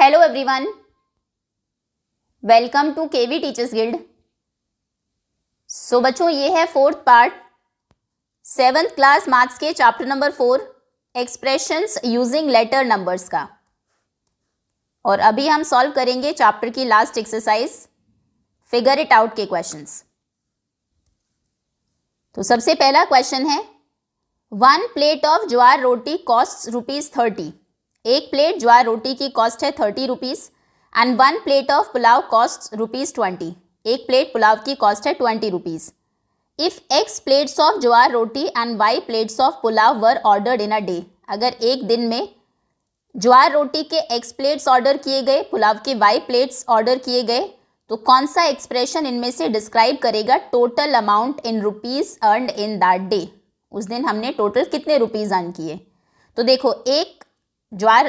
Hello everyone, welcome to KV teachers guild. So बच्चों, ये है fourth part 7th class maths के chapter number 4 expressions using letter numbers का। और अभी हम सॉल्व करेंगे चैप्टर की last exercise figure it out के क्वेश्चंस। तो सबसे पहला क्वेश्चन है 1 plate of jowar roti cost ₹30। एक प्लेट ज्वार रोटी की कॉस्ट है 30 rupees and 1 plate of pulao cost ₹20। एक प्लेट पुलाव की कॉस्ट है 20 rupees. If X plates of jowar roti and Y plates of pulao were ordered in a day, अगर एक दिन में ज्वार रोटी के X प्लेट्स ऑर्डर किए गए, पुलाव के Y प्लेट्स ऑर्डर किए गए, तो कौन सा एक्सप्रेशन इनमें से डिस्क्राइब करेगा total amount in rupees earned in that day. उस दिन हमने टोटल कितने रुपीज़ अर्न किए। तो देखो, एक ज्वार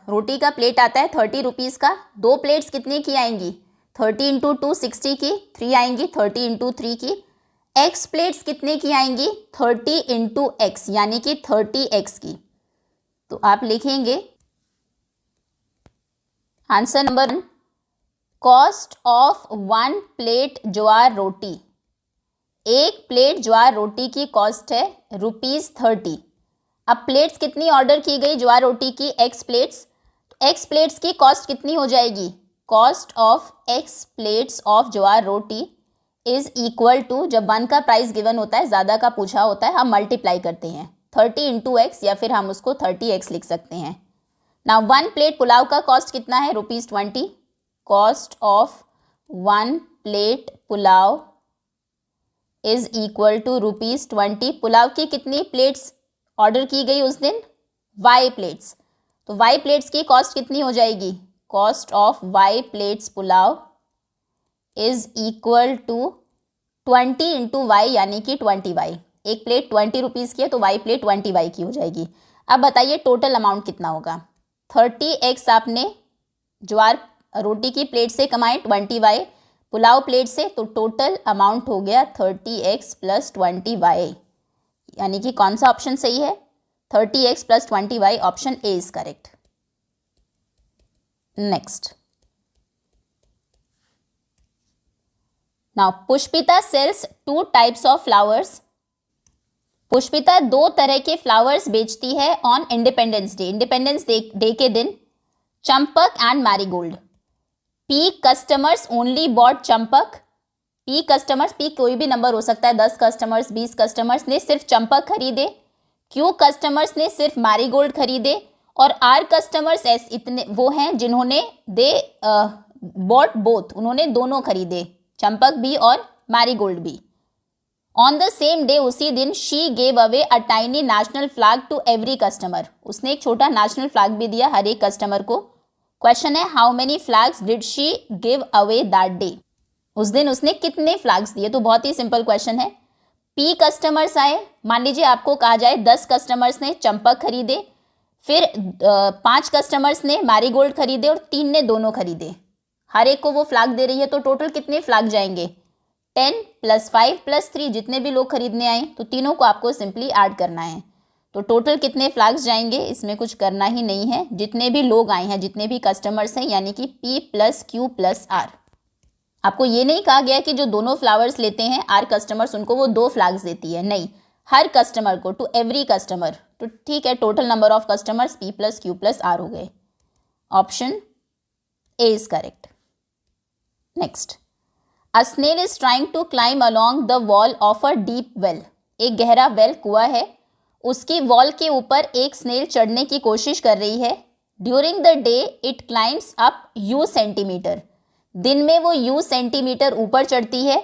रोटी का प्लेट आता है 30 रुपीज़ का। दो प्लेट्स कितने की आएंगी, 30 इंटू 2 60 की, 3 आएंगी 30 इंटू 3 की। एक्स प्लेट्स कितने की आएंगी, 30 इंटू एक्स यानी कि 30x की। तो आप लिखेंगे answer number 1, cost of 1 plate ज्वार रोटी। एक प्लेट ज्वार रोटी की कॉस्ट है ₹30। अब प्लेट्स कितनी ऑर्डर की गई ज्वार रोटी की, एक्स प्लेट्स। तो एक्स प्लेट्स की कॉस्ट कितनी हो जाएगी, cost of x plates of jowar roti is equal to, जब 1 का प्राइस गिवन होता है, ज़्यादा का पूछा होता है, हम मल्टीप्लाई करते हैं 30 इंटू एक्स, या फिर हम उसको 30x लिख सकते हैं। नाउ 1 प्लेट पुलाव का कॉस्ट कितना है, ₹20। Cost of 1 plate pulao is equal to ₹20। पुलाव की कितनी प्लेट्स ऑर्डर की गई उस दिन, Y प्लेट्स। तो Y प्लेट्स की कॉस्ट कितनी हो जाएगी, cost of Y plates pulao is equal to 20 into Y यानी कि 20Y। एक प्लेट 20 रुपीज़ की है तो Y प्लेट 20Y की हो जाएगी। अब बताइए टोटल अमाउंट कितना होगा। 30x आपने ज्वार रोटी की प्लेट से कमाए, 20Y पुलाव प्लेट से, तो टोटल अमाउंट हो गया 30x प्लस 20Y, यानी कि कौन सा ऑप्शन सही है, 30x plus 20Y, option A is correct. Next, now Pushpita sells 2 types of flowers. Pushpita 2 तरह के फ्लावर्स बेचती है on independence day. Independence day के दिन champak and marigold. P customers only bought champak. P customers, P कोई भी नंबर हो सकता है, 10 कस्टमर्स, 20 कस्टमर्स ने सिर्फ चंपक खरीदे। क्यू कस्टमर्स ने सिर्फ मैरीगोल्ड खरीदे। और आर कस्टमर्स इतने वो हैं जिन्होंने बॉट बोथ, उन्होंने दोनों खरीदे, चंपक भी और मैरीगोल्ड भी। ऑन द सेम डे, उसी दिन, she gave away a tiny national flag to every customer. उसने एक छोटा नेशनल फ्लैग भी दिया हर एक कस्टमर को। क्वेश्चन है how many flags did she give away that day. उस दिन उसने कितने फ्लैग्स दिए। तो बहुत ही सिंपल क्वेश्चन है। पी कस्टमर्स आए, मान लीजिए आपको कहा जाए 10 कस्टमर्स ने चंपक खरीदे, फिर 5 कस्टमर्स ने मैरीगोल्ड खरीदे और 3 ने दोनों खरीदे। हर एक को वो फ्लैग दे रही है, तो टोटल कितने फ्लैग जाएंगे, 10 + 5 + 3, जितने भी लोग खरीदने आए, तो तीनों को आपको सिंपली ऐड करना है। तो टोटल कितने फ्लैग्स जाएंगे, इसमें कुछ करना ही नहीं है, जितने भी लोग आए हैं, जितने भी कस्टमर्स हैं, यानी कि P + Q + R। आपको ये नहीं कहा गया कि जो दोनों फ्लावर्स लेते हैं आर कस्टमर्स, उनको वो 2 फ्लैग्स देती है, नहीं, हर कस्टमर को, टू एवरी कस्टमर। तो ठीक है, total number of customers P + Q + R हो गए। Option A is correct. Next, a snail is trying to climb along the wall of a deep well. एक गहरा वेल, कुआं है, उसकी वॉल के ऊपर एक स्नेल चढ़ने की कोशिश कर रही है। During the day it climbs up U centimetre. दिन में वो U सेंटीमीटर ऊपर चढ़ती है।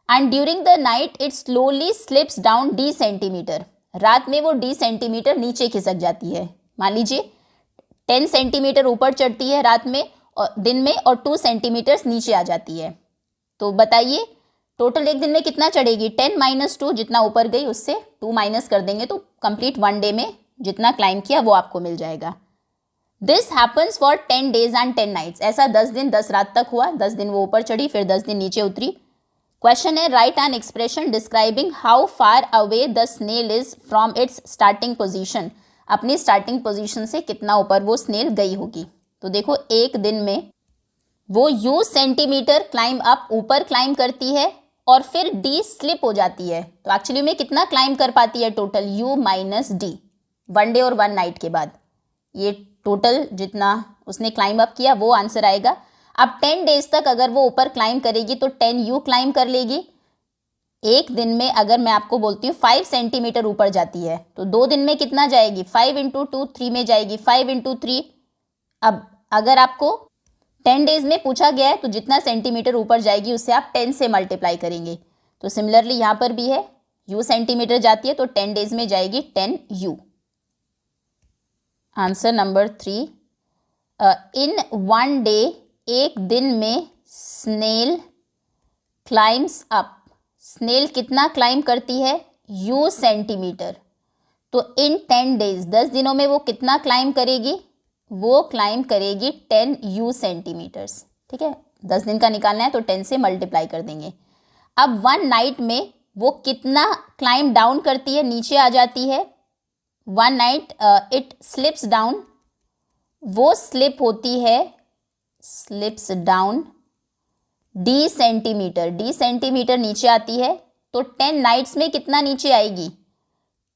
And during the night it slowly slips down D centimetre. रात में वो D सेंटीमीटर नीचे खिसक जाती है। मान लीजिए 10 सेंटीमीटर ऊपर चढ़ती है रात में और दिन में, और 2 सेंटीमीटर नीचे आ जाती है। तो बताइए टोटल एक दिन में कितना चढ़ेगी, 10 - 2, जितना ऊपर गई उससे 2 माइनस कर देंगे तो कंप्लीट 1 डे में जितना क्लाइम किया वो आपको मिल जाएगा। This happens for 10 days and 10 nights। ऐसा 10 दिन 10 रात तक हुआ। 10 दिन वो ऊपर चढ़ी, फिर 10 दिन नीचे उतरी। क्वेश्चन है write an expression describing how far away the snail is from its starting position. अपनी स्टार्टिंग पोजीशन से कितना ऊपर वो स्नेल गई होगी। तो देखो एक दिन में वो u सेंटीमीटर क्लाइंब अप, ऊपर क्लाइंब करती है और फिर d स्लिप हो जाती है। तो एक्चुअली में कितना क्लाइंब कर पाती है total, u minus D, 1 day और 1 नाइट के बाद। ये टोटल जितना उसने क्लाइंब अप किया वो आंसर आएगा। अब 10 डेज तक अगर वो ऊपर क्लाइंब करेगी तो 10u क्लाइंब कर लेगी। एक दिन में अगर मैं आपको बोलती हूँ 5 सेंटीमीटर ऊपर जाती है तो 2 दिन में कितना जाएगी, 5 इंटू 2 3 में जाएगी, 5 इंटू 3। अब अगर आपको 10 डेज में पूछा गया है तो जितना सेंटीमीटर ऊपर जाएगी उससे आप 10 से मल्टीप्लाई करेंगे। तो सिमिलरली यहाँ पर भी है, u सेंटीमीटर जाती है तो 10 डेज में जाएगी 10u। आंसर नंबर 3, इन 1 डे, एक दिन में स्नेल क्लाइम्स अप, स्नेल कितना क्लाइंब करती है, u सेंटीमीटर। तो इन 10 डेज, 10 दिनों में वो कितना क्लाइंब करेगी, वो क्लाइंब करेगी 10u सेंटीमीटर्स। ठीक है, 10 दिन का निकालना है तो 10 से मल्टीप्लाई कर देंगे। अब 1 नाइट में वो कितना क्लाइंब डाउन करती है, नीचे आ जाती है। 1 नाइट इट स्लिप्स डाउन, वो स्लिप होती है, slips down d centimetre, d centimetre नीचे आती है। तो 10 नाइट्स में कितना नीचे आएगी,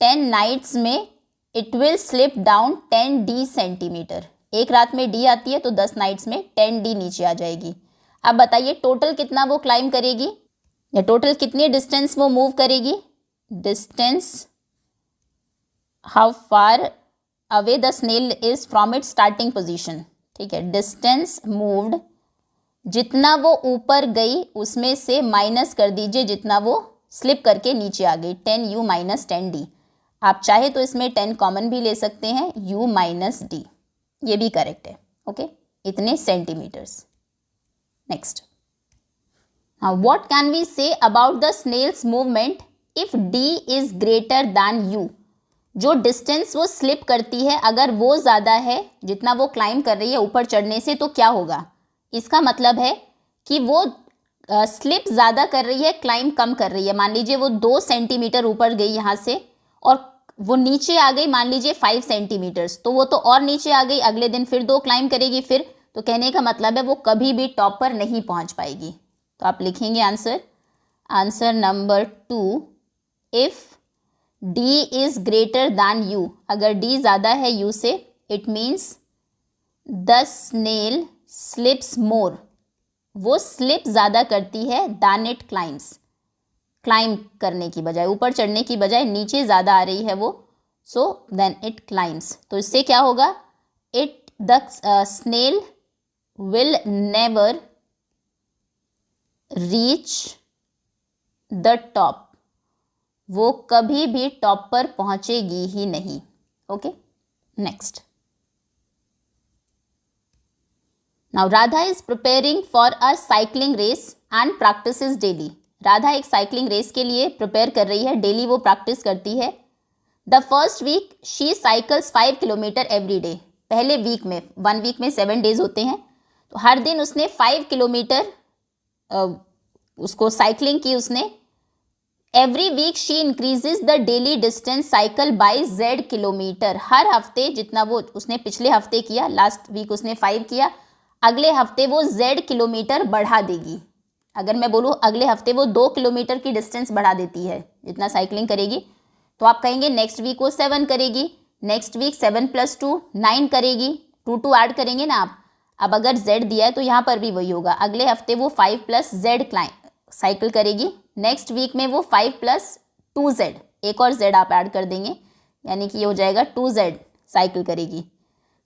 10 नाइट्स में it will slip down 10d centimetre. एक रात में d आती है तो 10 नाइट्स में 10d नीचे आ जाएगी। अब बताइए टोटल कितना वो क्लाइंब करेगी, या टोटल कितनी डिस्टेंस वो मूव करेगी, distance how far away the snail is from its starting position. ठीक है, डिस्टेंस मूव्ड, जितना वो ऊपर गई उसमें से माइनस कर दीजिए जितना वो स्लिप करके नीचे आ गई, 10u माइनस 10d। आप चाहे तो इसमें 10 कॉमन भी ले सकते हैं, u माइनस डी, ये भी करेक्ट है। ओके, इतने centimetres. Next, what can we say about the snail's movement if d is greater than u। जो डिस्टेंस वो स्लिप करती है अगर वो ज़्यादा है जितना वो क्लाइंब कर रही है ऊपर चढ़ने से, तो क्या होगा, इसका मतलब है कि वो स्लिप ज़्यादा कर रही है, क्लाइंब कम कर रही है। मान लीजिए वो 2 सेंटीमीटर ऊपर गई यहाँ से और वो नीचे आ गई मान लीजिए 5 सेंटीमीटर्स, तो वो तो और नीचे आ गई, अगले दिन फिर 2 क्लाइंब करेगी फिर, तो कहने का मतलब है वो कभी भी टॉप पर नहीं पहुँच पाएगी। तो आप लिखेंगे answer, answer number 2, if d is greater than u, अगर d ज़्यादा है u से, it means the snail slips more, वो स्लिप ज़्यादा करती है दैन इट क्लाइम्स, क्लाइंब करने की बजाय, ऊपर चढ़ने की बजाय नीचे ज़्यादा आ रही है वो, सो देन इट क्लाइम्स। तो इससे क्या होगा, it the snail will never reach the top, वो कभी भी टॉप पर पहुंचेगी ही नहीं। Okay, next. Now Radha is preparing for a cycling race and practises daily. Radha एक साइकिलिंग रेस के लिए प्रिपेयर कर रही है, डेली वो प्रैक्टिस करती है। The first week she cycles 5 kilometre every day. पहले वीक में, 1 वीक में 7 डेज होते हैं, तो हर दिन उसने 5 किलोमीटर उसको साइकिलिंग की उसने। Every week she increases the daily distance cycle by z kilometre. हर हफ्ते जितना वो उसने पिछले हफ्ते किया, लास्ट वीक उसने 5 किया, अगले हफ्ते वो z किलोमीटर बढ़ा देगी। अगर मैं बोलूँ अगले हफ्ते वो 2 किलोमीटर की डिस्टेंस बढ़ा देती है जितना साइकिलिंग करेगी, तो आप कहेंगे नेक्स्ट वीक वो 7 करेगी, नेक्स्ट वीक 7 + 2 9 करेगी, 2 ऐड करेंगे ना आप। अब अगर z दिया है तो यहाँ पर भी वही होगा, अगले हफ्ते वो 5 + z साइकिल करेगी, नेक्स्ट वीक में वो 5 + 2z, एक और z आप ऐड कर देंगे, यानी कि ये हो जाएगा 2z साइकिल करेगी।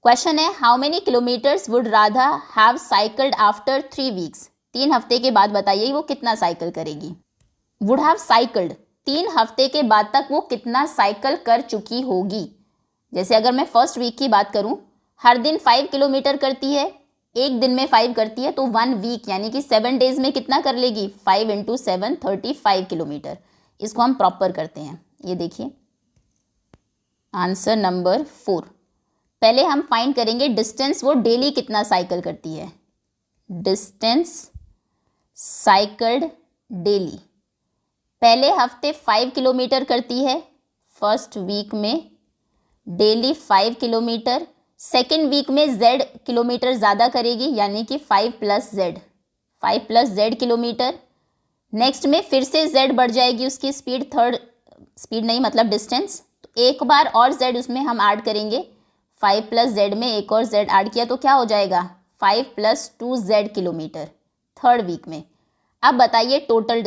क्वेश्चन है, how many kilometres would Radha have cycled after 3 weeks. 3 हफ्ते के बाद बताइए वो कितना साइकिल करेगी। वुड हैव साइकिल्ड, 3 हफ्ते के बाद तक वो कितना साइकिल कर चुकी होगी। जैसे अगर मैं फर्स्ट वीक की बात करूं, हर दिन 5 किलोमीटर करती है, एक दिन में 5 करती है, तो 1 वीक यानी कि 7 डेज में कितना कर लेगी, 5 × 7 35 किलोमीटर। इसको हम प्रॉपर करते हैं, ये देखिए आंसर नंबर 4। पहले हम फाइंड करेंगे डिस्टेंस वो डेली कितना साइकिल करती है, डिस्टेंस साइकिल्ड डेली। पहले हफ्ते 5 किलोमीटर करती है, फर्स्ट वीक में डेली 5 किलोमीटर। सेकेंड वीक में z किलोमीटर ज़्यादा करेगी, यानी कि 5 + z किलोमीटर। नेक्स्ट में फिर से z बढ़ जाएगी उसकी स्पीड, थर्ड स्पीड नहीं मतलब डिस्टेंस, तो एक बार और z उसमें हम ऐड करेंगे। 5 + z में एक और z ऐड किया तो क्या हो जाएगा 5 + 2z किलोमीटर थर्ड वीक में। अब बताइए टोटल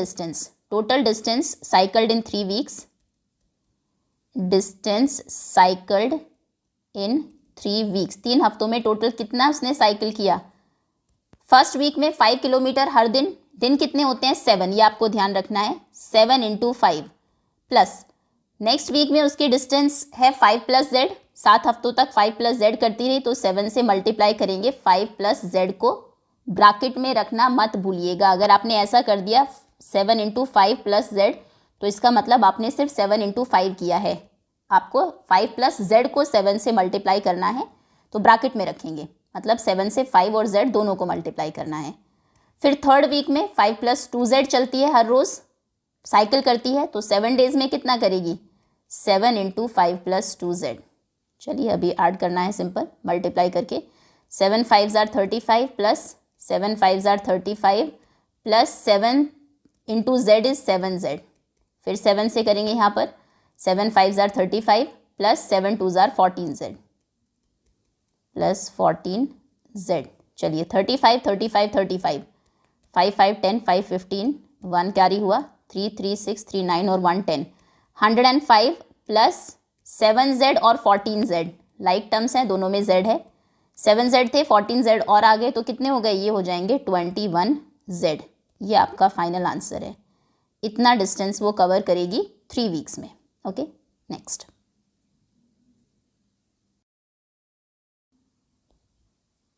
डिस्टेंस साइकिल्ड इन 3 वीक्स, डिस्टेंस साइकिल्ड इन 3 वीक्स, 3 हफ्तों में टोटल कितना उसने साइकिल किया। फर्स्ट वीक में 5 किलोमीटर हर दिन कितने होते हैं 7, ये आपको ध्यान रखना है, 7 × 5 प्लस नेक्स्ट वीक में उसकी डिस्टेंस है 5 + z, 7 हफ्तों तक 5 + z करती रही तो 7 से मल्टीप्लाई करेंगे। 5 + z को ब्रैकेट में रखना मत भूलिएगा, अगर आपने ऐसा कर दिया 7 × 5 + z तो इसका मतलब आपने सिर्फ 7 × 5 किया है, आपको 5 + z को 7 से मल्टीप्लाई करना है तो ब्रैकेट में रखेंगे, मतलब 7 से 5 और z दोनों को मल्टीप्लाई करना है। फिर थर्ड वीक में 5 + 2z चलती है, हर रोज़ साइकिल करती है तो 7 डेज़ में कितना करेगी 7 × 5 + 2z। चलिए अभी ऐड करना है सिंपल मल्टीप्लाई करके, 7 × 5 = 35 plus 7 × 5 = 35 plus 7 × z is 7z। फिर 7 से करेंगे यहाँ पर 7 × 5 = 35 प्लस 7 × 2 = 14z प्लस 14z। चलिए 35 35 35 5 5 10 5 15 1 कैरी हुआ 3 3 6 3 9 और 1 10 105 प्लस 7z और 14z लाइक टर्म्स हैं, दोनों में z है, 7z थे 14z और आ गए तो कितने हो गए, ये हो जाएंगे 21z। ये आपका फाइनल आंसर है, इतना डिस्टेंस वो कवर करेगी 3 वीक्स में। Okay next,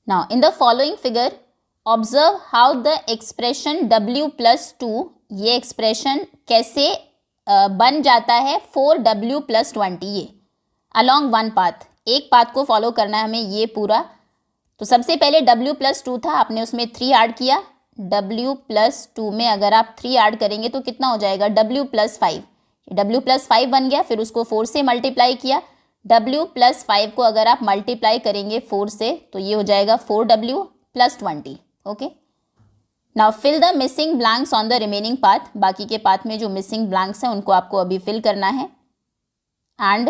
now in the following figure observe how the expression w + 2, ये एक्सप्रेशन कैसे बन जाता है 4w + 20, ये अलॉन्ग वन पाथ, एक पाथ को फॉलो करना है हमें ये पूरा। तो सबसे पहले w + 2 था, आपने उसमें 3 ऐड किया, w + 2 में अगर आप 3 ऐड करेंगे तो कितना हो जाएगा w + 5, w + 5 बन गया, फिर उसको 4 से मल्टीप्लाई किया, w + 5 को अगर आप मल्टीप्लाई करेंगे 4 से तो ये हो जाएगा 4w + 20। Okay, now fill the missing blanks on the remaining path, बाकी के पाथ में जो मिसिंग ब्लैंक्स हैं उनको आपको अभी फिल करना है। And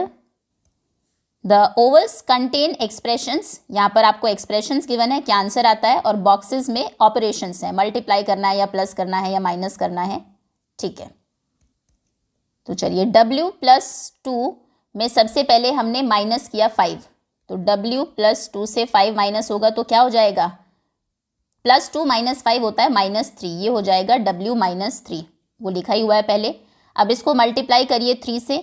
the vowels contain expressions, यहाँ पर आपको एक्सप्रेशंस गिवन है, क्या आंसर आता है, और बॉक्सेस में ऑपरेशंस हैं, मल्टीप्लाई करना है या प्लस करना है या माइनस करना है। ठीक है, तो चलिए w + 2 में सबसे पहले हमने माइनस किया 5, तो w + 2 से 5 माइनस होगा तो क्या हो जाएगा, +2 - 5 होता है -3, ये हो जाएगा w - 3, वो लिखा ही हुआ है पहले। अब इसको मल्टीप्लाई करिए 3 से,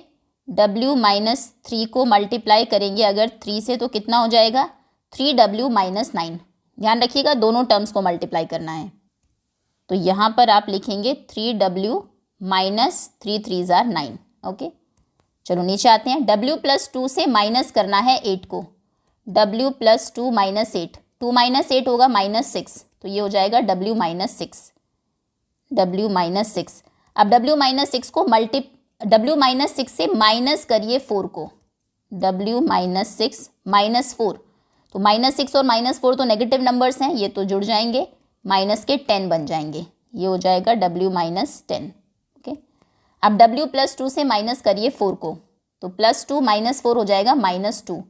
w - 3 को मल्टीप्लाई करेंगे अगर 3 से तो कितना हो जाएगा 3w - 9, ध्यान रखिएगा दोनों टर्म्स को मल्टीप्लाई करना है, तो यहाँ पर आप लिखेंगे 3w - 3 3 = 9। ओके, चलो नीचे आते हैं, w + 2 से माइनस करना है 8 को, w + 2 - 8, 2 - 8 होगा -6, तो ये हो जाएगा w - 6, w - 6। अब w - 6 को w - 6 से माइनस करिए 4 को, w - 6 - 4, तो -6 और -4 तो नेगेटिव नंबर्स हैं, ये तो जुड़ जाएंगे, माइनस के 10 बन जाएंगे, ये हो जाएगा w - 10। ओके, अब w + 2 से माइनस करिए 4 को, तो +2 - 4 हो जाएगा -2,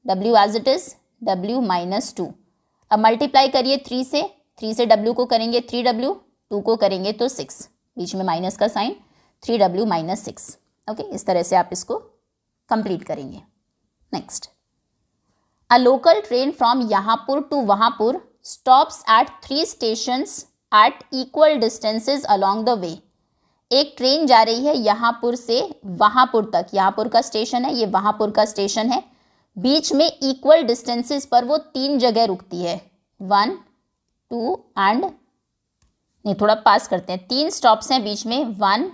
w as it is w - 2। अब मल्टीप्लाई करिए 3 से w को करेंगे 3w, 2 को करेंगे तो 6, बीच में माइनस का साइन, 3w - 6। ओके, इस तरह से आप इसको कंप्लीट करेंगे। Next, a local train from यहाँपुर to Wahanpur stops at 3 stations at equal distances along the way, एक ट्रेन जा रही है यहाँपुर से वहाँपुर तक, यहाँपुर का स्टेशन है, ये वहाँपुर का स्टेशन है, बीच में इक्वल डिस्टेंसेस पर वो 3 जगह रुकती है, 1 2 एंड नहीं थोड़ा पास करते हैं, 3 स्टॉप्स हैं बीच में, 1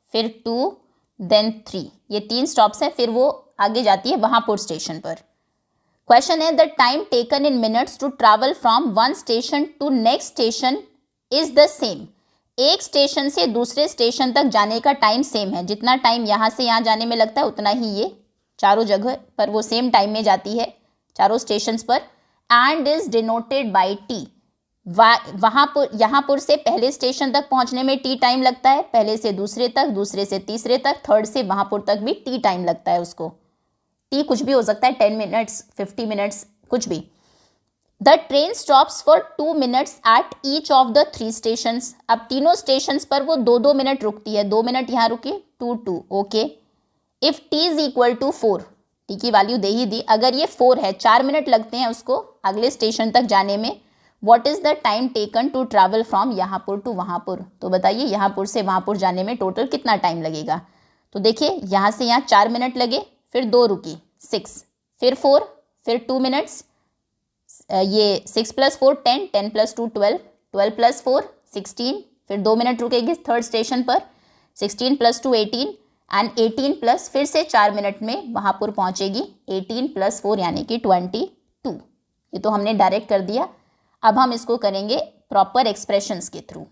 फिर 2 देन 3, ये 3 स्टॉप्स हैं, फिर वो आगे जाती है वहाँपुर स्टेशन पर। क्वेश्चन है the time taken in minutes to travel from one station to next station is the same, एक स्टेशन से दूसरे स्टेशन तक जाने का टाइम सेम है, जितना टाइम यहाँ से यहाँ जाने में लगता है उतना ही ये चारों जगह पर वो सेम टाइम में जाती है, चारों स्टेशंस पर, and is denoted by T. यहाँ से पहले स्टेशन तक पहुंचने में टी टाइम लगता है, पहले से दूसरे तक, दूसरे से तीसरे तक, थर्ड से वहां तक भी टी टाइम लगता है उसको। टी कुछ भी हो सकता है, 10 मिनट्स, 50 मिनट्स, कुछ भी। The train stops for 2 minutes at each of the 3 stations. अब तीनों स्टेशंस पर वो 2-2 मिनट रुकती है, 2 मिनट यहाँ रुकी, 2-2, okay. If T is equal to 4, T की वैल्यू दे ही दी, अगर ये 4 है, 4 मिनट लगते हैं उसको अगले स्टेशन तक जाने में, what is the time taken to travel from यहाँपुर to Wahanpur. तो बताइए यहाँपुर से वहाँपुर जाने में टोटल कितना टाइम लगेगा। तो देखिए यहाँ से यहाँ 4 मिनट लगे, फिर 2 रुकी, 6, फिर 4, फिर 2 मिनट्स, ये 6 + 4 10, 10 + 2 12, 12 + 4 16, फिर 2 मिनट रुकेगी थर्ड स्टेशन पर, 16 + 2 18, एंड 18 प्लस फिर से 4 मिनट में वहाँपुर पहुँचेगी, 18 + 4 यानी कि 22। ये तो हमने डायरेक्ट कर दिया। अब हम इसको करेंगे प्रॉपर एक्सप्रेशंस के through.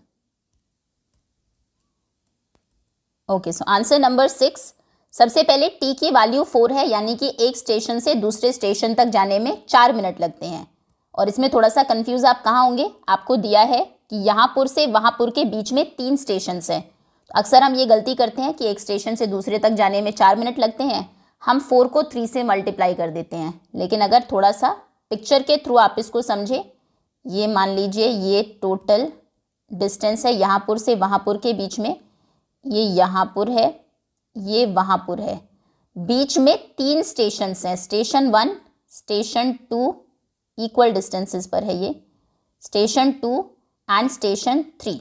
Okay, so answer number 6, सबसे पहले टी की वैल्यू 4 है, यानी कि एक स्टेशन से दूसरे स्टेशन तक जाने में 4 मिनट लगते हैं। और इसमें थोड़ा सा कंफ्यूज आप कहाँ होंगे, आपको दिया है कि यहाँपुर से वहाँपुर के बीच में 3 स्टेशन हैं। तो अक्सर हम ये गलती करते हैं कि एक स्टेशन से दूसरे तक जाने में 4 मिनट लगते हैं, हम 4 को 3 से मल्टीप्लाई कर देते हैं। लेकिन अगर थोड़ा सा पिक्चर के थ्रू आप इसको समझे, ये मान लीजिए ये टोटल डिस्टेंस है यहाँपुर से वहाँपुर के बीच में, ये यहाँपुर है, ये वहाँपुर है, बीच में 3 स्टेशंस हैं, स्टेशन 1, स्टेशन 2 इक्वल डिस्टेंसेस पर है, ये स्टेशन 2 एंड स्टेशन 3।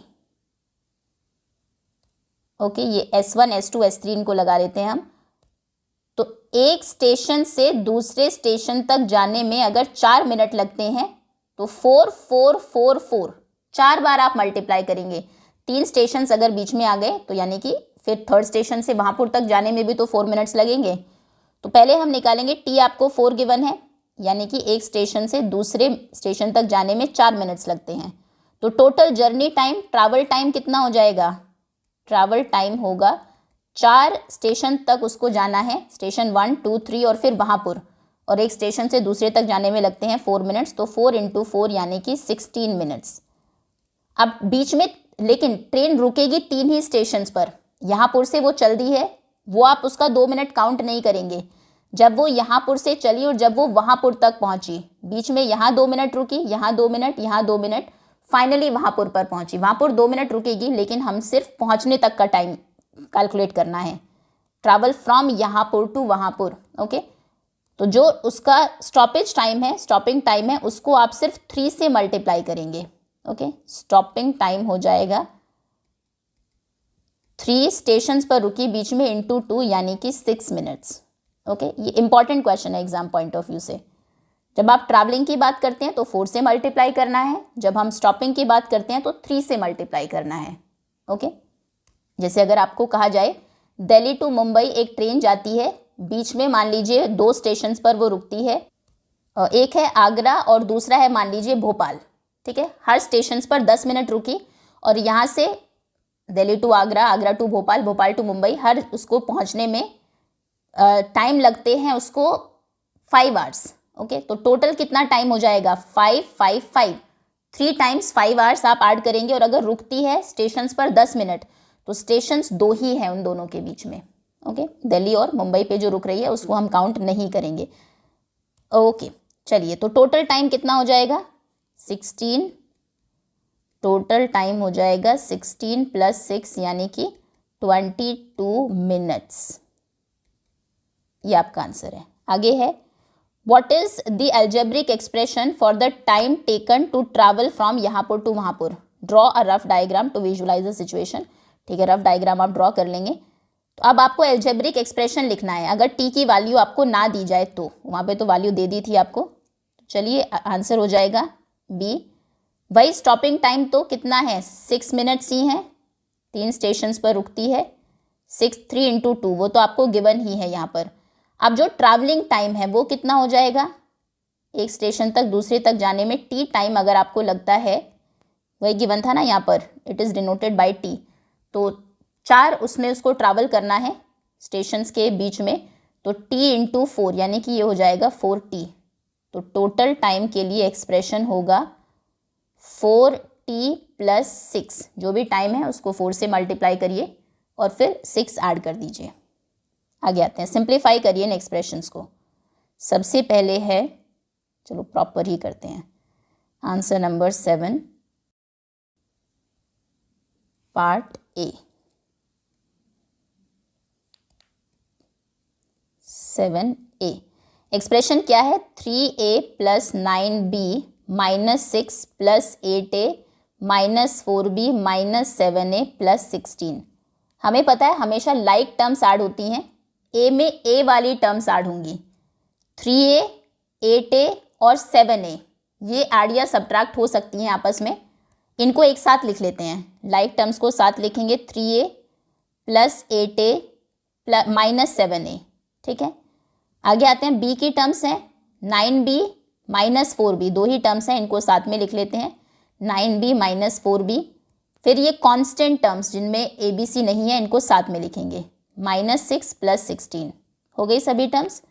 ओके, ये S1 S2 S3 इनको लगा देते हैं हम। तो एक स्टेशन से दूसरे स्टेशन तक जाने में अगर 4 मिनट लगते हैं तो 4 4 4 4 4 बार आप मल्टीप्लाई करेंगे। 3 स्टेशन अगर बीच में आ गए तो यानी कि फिर थर्ड स्टेशन से वहाँपुर तक जाने में भी तो 4 मिनट्स लगेंगे। तो पहले हम निकालेंगे टी, आपको 4 गिवन है, यानी कि एक स्टेशन से दूसरे स्टेशन तक जाने में 4 मिनट्स लगते हैं। तो total journey time, travel time कितना हो जाएगा, ट्रैवल टाइम होगा 4 स्टेशन तक उसको जाना है, स्टेशन 1 2 3 और फिर वहाँपुर, और एक स्टेशन से दूसरे तक जाने में लगते हैं 4 मिनट्स, तो 4 × 4 यानी कि 16 मिनट्स। अब बीच में लेकिन ट्रेन रुकेगी 3 ही स्टेशंस पर, यहाँपुर से वो चल दी है, वो आप उसका 2 मिनट काउंट नहीं करेंगे। जब वो यहाँपुर से चली और जब वो वहाँपुर तक पहुँची, बीच में यहाँ 2 मिनट रुकी, यहाँ 2 मिनट, यहाँ 2 मिनट, फाइनली वहाँपुर पर पहुँची। वहाँपुर 2 मिनट रुकेगी, लेकिन हम सिर्फ पहुँचने तक का टाइम कैलकुलेट करना है, ट्रैवल फ्रॉम यहाँपुर टू वहाँपुर। ओके, तो जो उसका स्टॉपेज टाइम है, स्टॉपिंग टाइम है, उसको आप सिर्फ 3 से मल्टीप्लाई करेंगे। ओके, स्टॉपिंग टाइम हो जाएगा 3 स्टेशंस पर रुकी बीच में × 2 यानी कि 6 मिनट्स। ओके, ये इंपॉर्टेंट क्वेश्चन है एग्जाम पॉइंट ऑफ व्यू से। जब आप ट्रैवलिंग की बात करते हैं तो 4 से मल्टीप्लाई करना है, जब हम स्टॉपिंग की बात करते हैं तो 3 से मल्टीप्लाई करना है। ओके, जैसे अगर आपको कहा जाए दिल्ली टू मुंबई एक ट्रेन जाती है, बीच में मान लीजिए 2 स्टेशंस पर वो रुकती है, एक है आगरा और दूसरा है मान लीजिए भोपाल। ठीक है, हर स्टेशंस पर 10 मिनट रुकी, और यहाँ से Delhi to Agra, Agra to Bhopal, Bhopal to Mumbai, हर उसको पहुँचने में टाइम लगते हैं उसको 5 आवर्स। ओके, तो टोटल कितना टाइम हो जाएगा, 5 5 5, 3 टाइम्स 5 आवर्स आप ऐड करेंगे। और अगर रुकती है स्टेशंस पर 10 मिनट, तो स्टेशंस 2 ही हैं उन दोनों के बीच में। ओके, दिल्ली और मुंबई पे जो रुक रही है उसको हम काउंट नहीं करेंगे। ओके, चलिए, तो टोटल टाइम कितना हो जाएगा, 16, टोटल टाइम हो जाएगा 16 + 6 यानी कि 22 मिनट्स। ये आपका आंसर है। आगे है, what is the algebraic expression for the time taken to travel from यहाँपुर to वहाँपुर, draw a rough diagram to visualise the situation. ठीक है, रफ डायग्राम आप ड्रॉ कर लेंगे। तो अब आपको अलजेब्रिक एक्सप्रेशन लिखना है। अगर टी की वैल्यू आपको ना दी जाए तो, वहाँ पे तो वैल्यू दे दी थी आपको, चलिए आंसर हो जाएगा बी। वही स्टॉपिंग टाइम तो कितना है, 6 मिनट्स ही हैं, 3 स्टेशंस पर रुकती है, 6 3 × 2 वो तो आपको गिवन ही है यहाँ पर। अब जो ट्रैवलिंग टाइम है वो कितना हो जाएगा, एक स्टेशन तक दूसरे तक जाने में टी टाइम अगर आपको लगता है, वही गिवन था ना यहाँ पर, it is denoted by T, तो 4 उसमें उसको ट्रैवल करना है स्टेशंस के बीच में, तो t × 4 यानी कि ये हो जाएगा 4t। तो टोटल टाइम के लिए एक्सप्रेशन होगा 4t + 6, जो भी टाइम है उसको 4 से मल्टीप्लाई करिए और फिर 6 ऐड कर दीजिए। आगे आते हैं, सिंप्लीफाई करिए इन एक्सप्रेशंस को। सबसे पहले है, चलो प्रॉपर ही करते हैं, answer number 7 part A. 7A expression क्या है, 3a + 9b - 6 + 8a - 4b - 7a + 16। हमें पता है हमेशा लाइक टर्म्स ऐड होती हैं, a में a वाली टर्म्स ऐड होंगी। 3a, 8a और 7a ये ऐड या सब्ट्रैक्ट हो सकती हैं आपस में, इनको एक साथ लिख लेते हैं। लाइक टर्म्स को साथ लिखेंगे, 3a + 8a - 7a, ठीक है। आगे आते हैं, b की टर्म्स हैं 9b - 4b, दो ही टर्म्स हैं, इनको साथ में लिख लेते हैं, 9b - 4b। फिर ये कांस्टेंट टर्म्स जिनमें ABC नहीं है, इनको साथ में लिखेंगे, -6 + 16 हो गई सभी टर्म्स,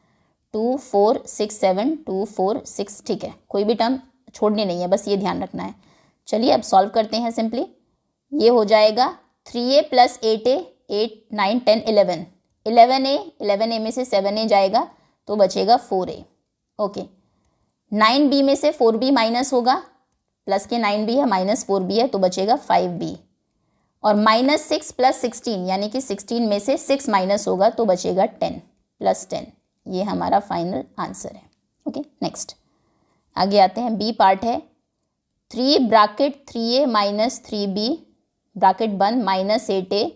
2 4 6 7 2 4 6, ठीक है। कोई भी टर्म छोड़नी नहीं है, बस ये ध्यान रखना है। चलिए अब सॉल्व करते हैं सिंपली। ये हो जाएगा 3a + 8a 8 9 10 11, 11a में से 7a जाएगा तो बचेगा 4a। ओके, 9b में से 4b माइनस होगा, प्लस के 9b है माइनस 4b है तो बचेगा 5b, और -6 + 16 यानी कि 16 में से 6 माइनस होगा तो बचेगा 10 + 10। ये हमारा फाइनल आंसर है। ओके, नेक्स्ट आगे आते हैं, बी पार्ट है, 3 ब्रैकेट 3a - 3b ब्रैकेट बंद -8a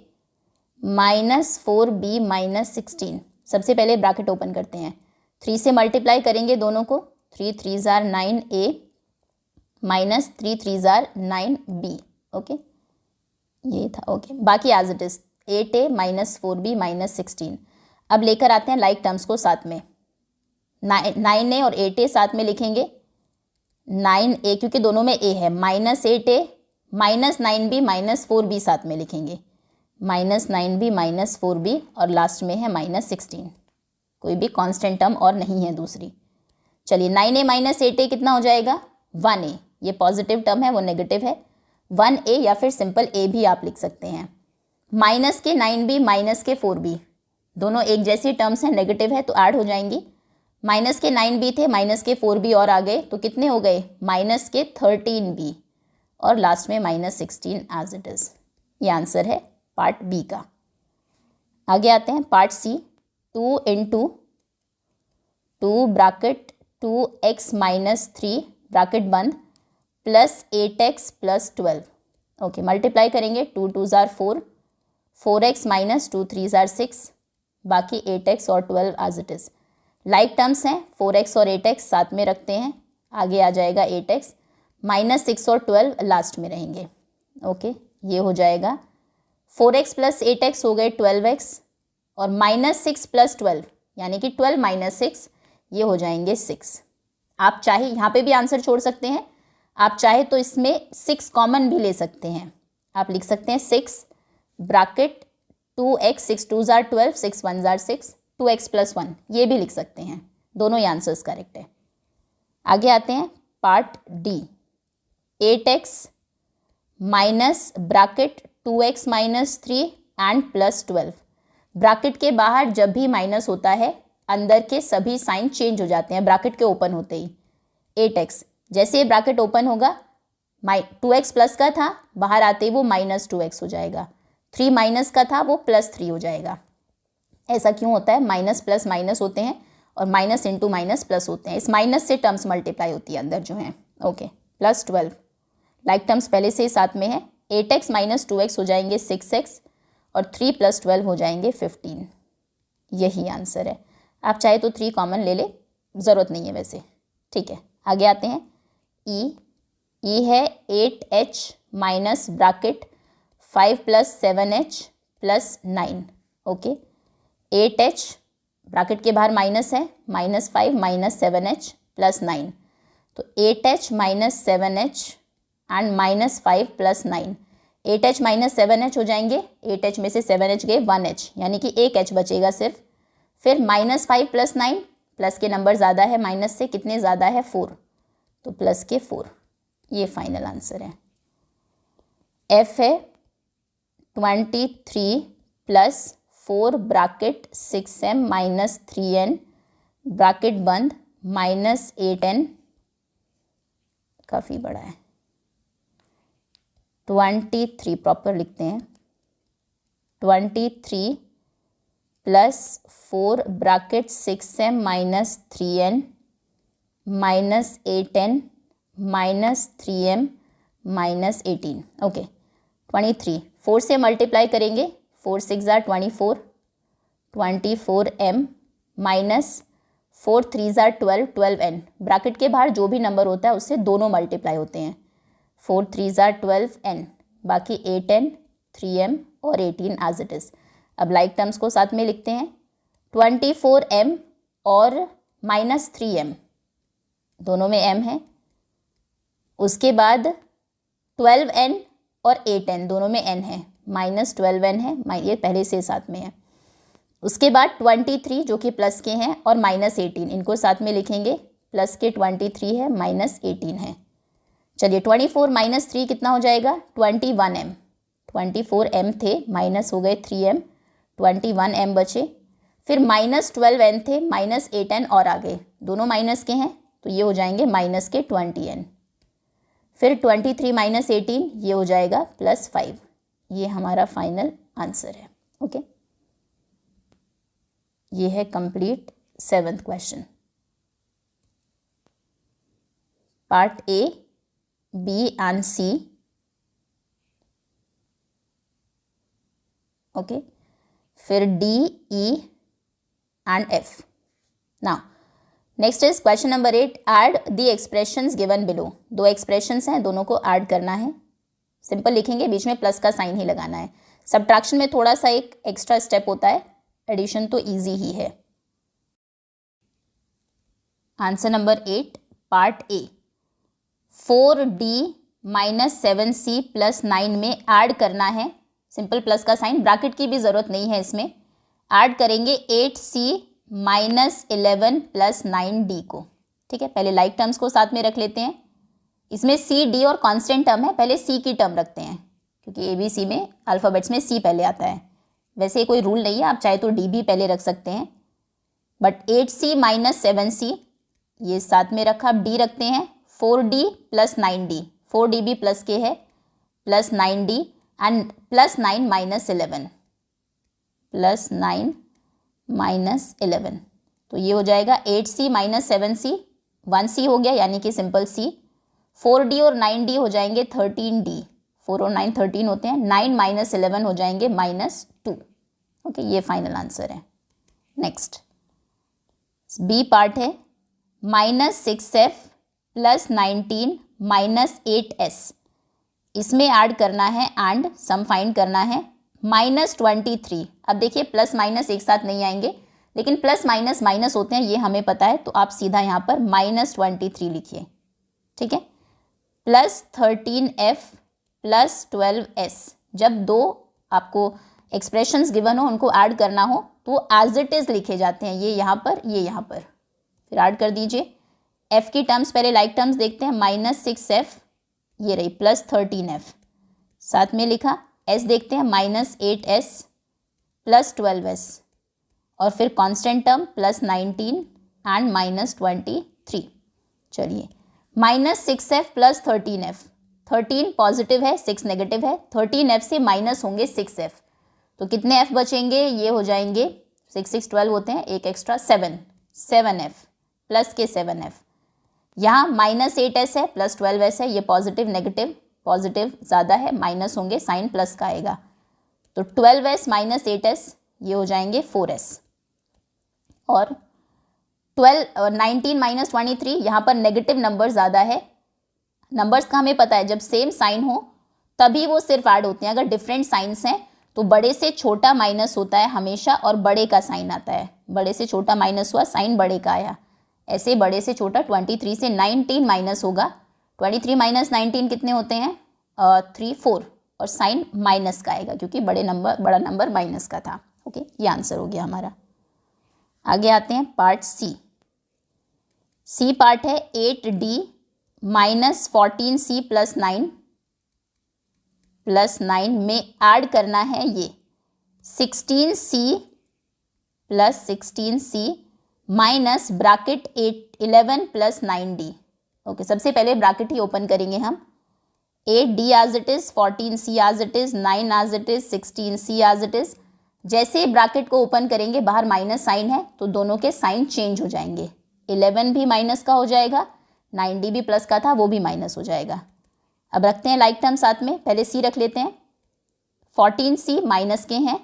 -4b -16। सबसे पहले ब्रैकेट ओपन करते हैं, 3 से मल्टीप्लाई करेंगे दोनों को, 3 3 * 9a -3 3 * 9b। ओके, ये था। ओके, बाकी as it is 8a -4b -16। अब लेकर आते हैं लाइक टर्म्स को साथ में, 9a और 8a साथ में लिखेंगे, 9a क्योंकि दोनों में a है, -8a -9b -4b साथ में लिखेंगे, -9b -4b, और लास्ट में है -16। कोई भी कांस्टेंट टर्म और नहीं है दूसरी। चलिए 9a - 8a कितना हो जाएगा, 1a। ये पॉजिटिव टर्म है, वो नेगेटिव है, 1a या फिर सिंपल a भी आप लिख सकते हैं। माइनस के 9b माइनस के 4b दोनों एक जैसी टर्म्स हैं, नेगेटिव है तो ऐड हो जाएंगी। माइनस के 9b थे, माइनस के 4b और आ गए तो कितने हो गए, माइनस के 13b, और लास्ट में -16 एज इट इज। ये आंसर है पार्ट बी का। आगे आते हैं पार्ट सी, 2 × 2 ब्रैकेट 2x - 3 ब्रैकेट बंद + 8x + 12। ओके, मल्टीप्लाई करेंगे, 2 2 * 4, 4x - 2 3 * 6, बाकी 8x और 12 as it is. Like terms हैं, 4x और 8x साथ में रखते हैं, आगे आ जाएगा 8x, -6 और 12 लास्ट में रहेंगे। ओके, ये हो जाएगा 4x + 8x हो गए 12x, और -6 + 12 यानी कि 12 - 6 ये हो जाएंगे 6। आप चाहे यहाँ पे भी आंसर छोड़ सकते हैं, आप चाहे तो इसमें 6 कॉमन भी ले सकते हैं। आप लिख सकते हैं 6 ब्रैकेट 2x 6 2 * 12 6 1 * 6 2x + 1, ये भी लिख सकते हैं। दोनों ही आंसर्स करेक्ट है। आगे आते हैं part D, 8x minus bracket 2x - 3 and +12। Bracket के बाहर जब भी माइनस होता है, अंदर के सभी साइन चेंज हो जाते हैं ब्रैकेट के ओपन होते ही। 8x जैसे ये ब्रैकेट ओपन होगा, 2x प्लस का था, बाहर आते ही वो -2x हो जाएगा, 3 माइनस का था वो +3 हो जाएगा। ऐसा क्यों होता है, माइनस प्लस माइनस होते हैं और माइनस इंटू माइनस प्लस होते हैं, इस माइनस से टर्म्स मल्टीप्लाई होती है अंदर जो है। ओके, +12 लाइक टर्म्स पहले से ही साथ में है, 8x - 2x हो जाएंगे 6x, और 3 + 12 हो जाएंगे 15। यही आंसर है। आप चाहे तो 3 कॉमन ले ले, ज़रूरत नहीं है वैसे, ठीक है। आगे आते हैं, ई है 8h minus bracket 5 + 7h + 9। Okay, 8h bracket के बाहर माइनस है, -5 - 7h + 9, तो 8h - 7h and -5 + 9, 8h - 7h हो जाएंगे, 8h में से 7h गए 1h, यानी कि एक h बचेगा सिर्फ। फिर -5 + 9 प्लस के नंबर ज़्यादा है माइनस से, कितने ज़्यादा है 4, तो प्लस के 4, ये फाइनल आंसर है। एफ है 23 plus 4 bracket 6m minus 3n bracket बंद माइनस 8n, काफ़ी बड़ा है, 23 प्रॉपर लिखते हैं, 23 plus 4 bracket 6m minus 3n minus 8n minus 3m minus 18, okay 23 4 से मल्टीप्लाई करेंगे, 4 6 ज़ार 24, 24m माइनस 4 3 ज़ार 12, 12n, ब्रैकेट के बाहर जो भी नंबर होता है उससे दोनों मल्टीप्लाई होते हैं, 4 3 ज़ार 12n, बाकी 8n 3m और 18 एज इट इज़। अब लाइक टर्म्स को साथ में लिखते हैं, 24m और माइनस 3m दोनों में m है, उसके बाद 12n और 8n दोनों में n है, माइनस 12n है, ये पहले से साथ में है। उसके बाद 23 जो कि प्लस के हैं और माइनस 18, इनको साथ में लिखेंगे, प्लस के 23 है माइनस 18 है। चलिए 24 माइनस 3 कितना हो जाएगा, 21m, 24m थे माइनस हो गए 3m, 21m बचे, फिर माइनस 12n थे माइनस 8n और आ गए, दोनों माइनस के हैं तो ये हो जाएंगे माइनस के 20n, फिर 23 माइनस 18 ये हो जाएगा प्लस 5, ये हमारा फाइनल आंसर है। ओके, ये है complete 7th question. Part A, B and C, okay, फिर D, E and F. Now next is question number 8, add the expressions given below. दो एक्सप्रेशंस हैं, दोनों को ऐड करना है, सिंपल लिखेंगे, बीच में प्लस का साइन ही लगाना है। सब्ट्रैक्शन में थोड़ा सा एक एक्स्ट्रा स्टेप होता है, एडिशन तो इजी ही है। Answer number 8 part A, 4d minus 7c plus 9 में ऐड करना है, सिंपल प्लस का साइन, ब्रैकेट की भी ज़रूरत नहीं है इसमें। ऐड करेंगे 8c माइनस 11 प्लस 9d को, ठीक है। पहले लाइक टर्म्स को साथ में रख लेते हैं, इसमें सी डी और कांस्टेंट टर्म है, पहले सी की टर्म रखते हैं क्योंकि एबीसी में अल्फ़ाबेट्स में सी पहले आता है। वैसे कोई रूल नहीं है, आप चाहे तो डी भी पहले रख सकते हैं, बट 8c माइनस 7c ये साथ में रखा। अब डी रखते हैं, 4d प्लस 9d, 4d भी प्लस के है, plus 9d and plus 9 minus 11, plus 9 minus 11, तो ये हो जाएगा 8c माइनस 7c, 1c हो गया यानी कि सिंपल c, 4d और 9d हो जाएंगे 13d, 4 और 9 13 होते हैं, 9 माइनस 11 हो जाएंगे माइनस 2, ओके, ये फाइनल आंसर है। नेक्स्ट बी पार्ट है, minus 6f plus 19 minus 8s, इसमें ऐड करना है एंड सम फाइंड करना है, माइनस 23। अब देखिए प्लस माइनस एक साथ नहीं आएंगे, लेकिन प्लस माइनस माइनस होते हैं ये हमें पता है, तो आप सीधा यहाँ पर माइनस 23 लिखिए, ठीक है। प्लस 13f प्लस 12s, जब दो आपको एक्सप्रेशंस गिवन हो उनको ऐड करना हो तो एज इट इज़ लिखे जाते हैं, ये यहाँ पर, ये यहाँ पर, फिर ऐड कर दीजिए। f की टर्म्स पहले लाइक टर्म्स देखते हैं, माइनस 6f ये रही, प्लस 13f साथ में लिखा, s देखते हैं माइनस 8s प्लस 12s, और फिर constant term plus 19 and minus 23। चलिए minus 6f plus 13f, 13 positive है 6 नेगेटिव है, 13f से माइनस होंगे 6f, तो कितने f बचेंगे, ये हो जाएंगे 6 6 12 होते हैं, एक एक्स्ट्रा 7f प्लस के 7f, यहाँ माइनस 8s है प्लस 12s है, ये पॉजिटिव नेगेटिव, पॉजिटिव ज़्यादा है माइनस होंगे, साइन प्लस का आएगा, तो 12s माइनस 8s ये हो जाएंगे 4s, और 19 माइनस 23, यहाँ पर नेगेटिव नंबर ज़्यादा है, नंबर्स का हमें पता है जब सेम साइन हो तभी वो सिर्फ ऐड होते हैं, अगर डिफरेंट साइंस हैं तो बड़े से छोटा माइनस होता है हमेशा और बड़े का साइन आता है, बड़े से छोटा माइनस हुआ साइन बड़े का आया, ऐसे बड़े से छोटा 23 से 19 माइनस होगा, 23 माइनस 19 कितने होते हैं 3 4, और साइन माइनस का आएगा क्योंकि बड़ा नंबर माइनस का था। ओके, ये आंसर हो गया हमारा। आगे आते हैं पार्ट सी, सी पार्ट है 8d माइनस 14c प्लस 9 में ऐड करना है ये 16c plus 16c minus bracket 11 plus 9d। Okay, सबसे पहले ब्रैकेट ही ओपन करेंगे हम। 8d as it is, 14c as it is, 9 as it is, 16c as it is. जैसे ब्रैकेट को ओपन करेंगे बाहर माइनस साइन है तो दोनों के साइन चेंज हो जाएंगे। 11 भी माइनस का हो जाएगा, 9d भी प्लस का था वो भी माइनस हो जाएगा। अब रखते हैं लाइक टर्म साथ में, पहले c रख लेते हैं। 14c माइनस के हैं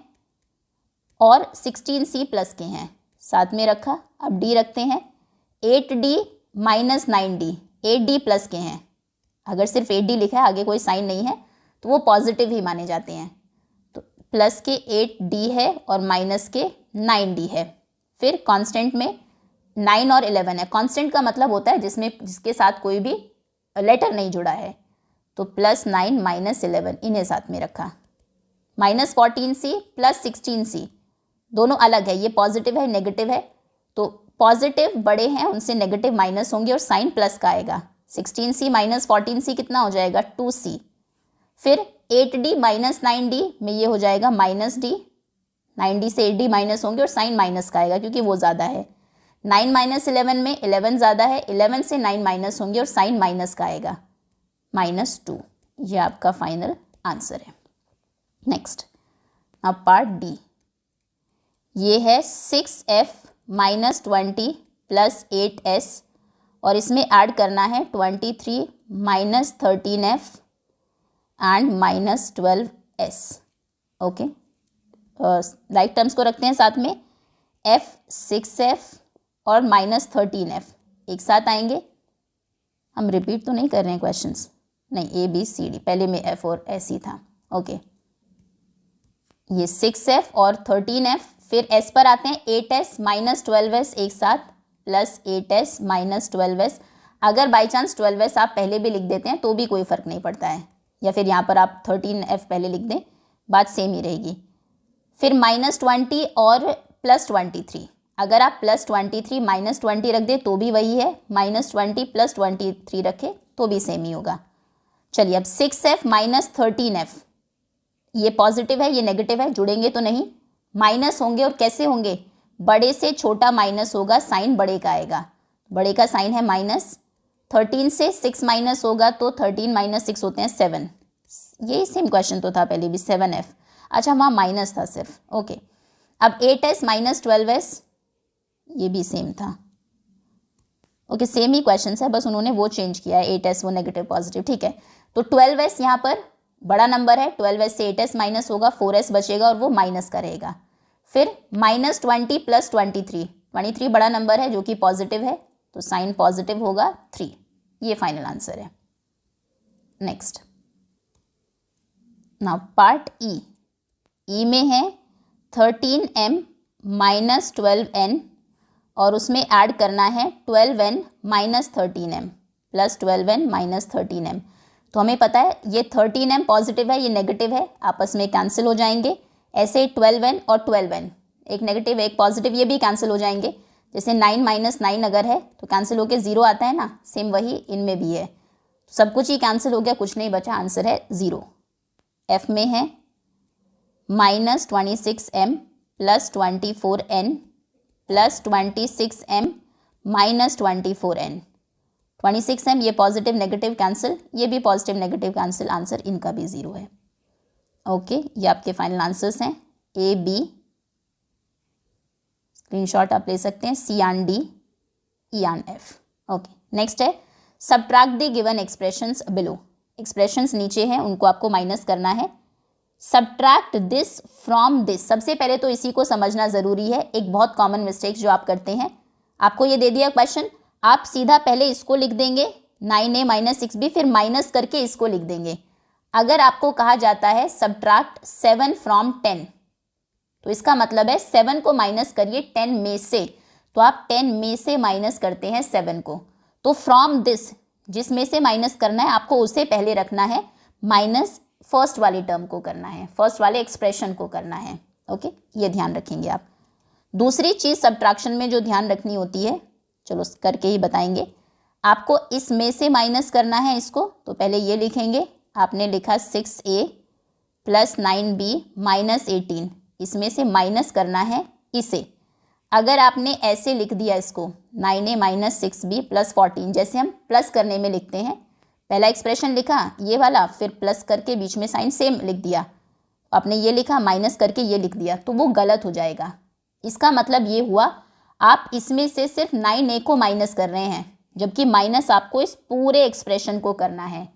और 16c प्लस के हैं, साथ में रखा। अब d रखते हैं। 8d minus 9d, 8d plus के हैं। अगर सिर्फ 8d लिखा है आगे कोई साइन नहीं है तो वो पॉजिटिव ही माने जाते हैं। तो प्लस के 8d है और माइनस के 9d है। फिर कांस्टेंट में 9 और 11 है। कांस्टेंट का मतलब होता है जिसके साथ कोई भी लेटर नहीं जुड़ा है। तो प्लस 9 माइनस 11 इन्हें साथ में रखा। माइनस 14c प्लस 16c दोनों अलग है, ये पॉजिटिव है नेगेटिव है, तो पॉजिटिव बड़े हैं उनसे नेगेटिव माइनस होंगे और साइन प्लस का आएगा। 16c माइनस 14c कितना हो जाएगा 2c। फिर 8d माइनस 9d में ये हो जाएगा माइनस d, 9d से 8d माइनस होंगे और साइन माइनस का आएगा क्योंकि वो ज़्यादा है। 9 माइनस 11 में 11 ज़्यादा है, 11 से 9 माइनस होंगे और साइन माइनस का आएगा -2। ये आपका फाइनल आंसर है। नेक्स्ट, अब पार्ट डी। ये है 6f माइनस 20 प्लस 8s और इसमें ऐड करना है 23 minus 13f and minus 12s। Okay, right terms को रखते हैं साथ में। f 6f और माइनस 13f एक साथ आएंगे। हम रिपीट तो नहीं कर रहे हैं क्वेश्चंस, नहीं, ABCD पहले में f और s ही था। ओके, ये 6f और 13f, फिर s पर आते हैं 8s माइनस 12s एक साथ प्लस 8s माइनस 12s। अगर बाई चांस 12s आप पहले भी लिख देते हैं तो भी कोई फ़र्क नहीं पड़ता है, या फिर यहाँ पर आप 13f पहले लिख दें, बात सेम ही रहेगी। फिर -20 और +23, अगर आप +23 -20 रख दें तो भी वही है, -20 + 23 रखें तो भी सेम ही होगा। चलिए अब 6f माइनस 13f, ये पॉजिटिव है ये नेगेटिव है, जुड़ेंगे तो नहीं, माइनस होंगे और कैसे होंगे, बड़े से छोटा माइनस होगा, साइन बड़े का आएगा। बड़े का साइन है माइनस, 13 से 6 माइनस होगा तो 13 माइनस 6 होते हैं 7। यही सेम क्वेश्चन तो था पहले भी, 7f। अच्छा वहाँ माइनस था सिर्फ। ओके, अब 8s माइनस 12s, ये भी सेम था। ओके, सेम ही क्वेश्चन है, बस उन्होंने वो चेंज किया है, 8s वो नेगेटिव पॉजिटिव, ठीक है। तो 12s यहाँ पर बड़ा नंबर है, 12s से 8s माइनस होगा, 4s बचेगा और वो माइनस का रहेगा। फिर -20 प्लस 23, 23 बड़ा नंबर है जो कि पॉजिटिव है तो साइन पॉजिटिव होगा 3। ये फाइनल आंसर है। नेक्स्ट, नाउ पार्ट ई। ई में है 13m माइनस 12n और उसमें ऐड करना है 12n minus 13m plus 12n minus 13m। तो हमें पता है ये 13m पॉजिटिव है ये नेगेटिव है, आपस में कैंसिल हो जाएंगे। ऐसे 12n और 12n, एक नेगेटिव एक पॉजिटिव, ये भी कैंसिल हो जाएंगे। जैसे 9 माइनस 9 अगर है तो कैंसिल होकर 0 आता है ना, सेम वही इनमें भी है। सब कुछ ही कैंसिल हो गया, कुछ नहीं बचा, आंसर है 0। एफ में है -26m plus 24n plus 26m minus 24n। 26m ये पॉजिटिव नेगेटिव कैंसिल, ये भी पॉजिटिव नेगेटिव कैंसिल, आंसर इनका भी 0 है। ओके, ये आपके फाइनल आंसर्स हैं। A B स्क्रीनशॉट आप ले सकते हैं, C and D, E and F। Okay, next है subtract the given expressions below. Expressions नीचे हैं, उनको आपको माइनस करना है। सब्ट्रैक्ट दिस फ्रॉम दिस, सबसे पहले तो इसी को समझना ज़रूरी है। एक बहुत कॉमन मिस्टेक जो आप करते हैं, आपको ये दे दिया क्वेश्चन, आप सीधा पहले इसको लिख देंगे 9a माइनस 6b, फिर माइनस करके इसको लिख देंगे। अगर आपको कहा जाता है सब्ट्रैक्ट 7 फ्रॉम 10, तो इसका मतलब है 7 को माइनस करिए 10 में से, तो आप 10 में से माइनस करते हैं 7 को। तो फ्रॉम दिस, जिसमें से माइनस करना है आपको उसे पहले रखना है, माइनस फर्स्ट वाली टर्म को करना है, फर्स्ट वाले एक्सप्रेशन को करना है। ओके, ये ध्यान रखेंगे आप। दूसरी चीज़ सब्ट्रैक्शन में जो ध्यान रखनी होती है, चलो करके ही बताएंगे। आपको इसमें से माइनस करना है इसको, तो पहले ये लिखेंगे। आपने लिखा 6a प्लस 9b माइनस 18, इसमें से माइनस करना है इसे। अगर आपने ऐसे लिख दिया इसको 9a माइनस 6b प्लस 14, जैसे हम प्लस करने में लिखते हैं, पहला एक्सप्रेशन लिखा ये वाला, फिर प्लस करके बीच में साइन सेम लिख दिया, आपने ये लिखा माइनस करके ये लिख दिया, तो वो गलत हो जाएगा। इसका मतलब ये हुआ आप इसमें से सिर्फ 9a को माइनस कर रहे हैं, जबकि माइनस आपको इस पूरे एक्सप्रेशन को करना है।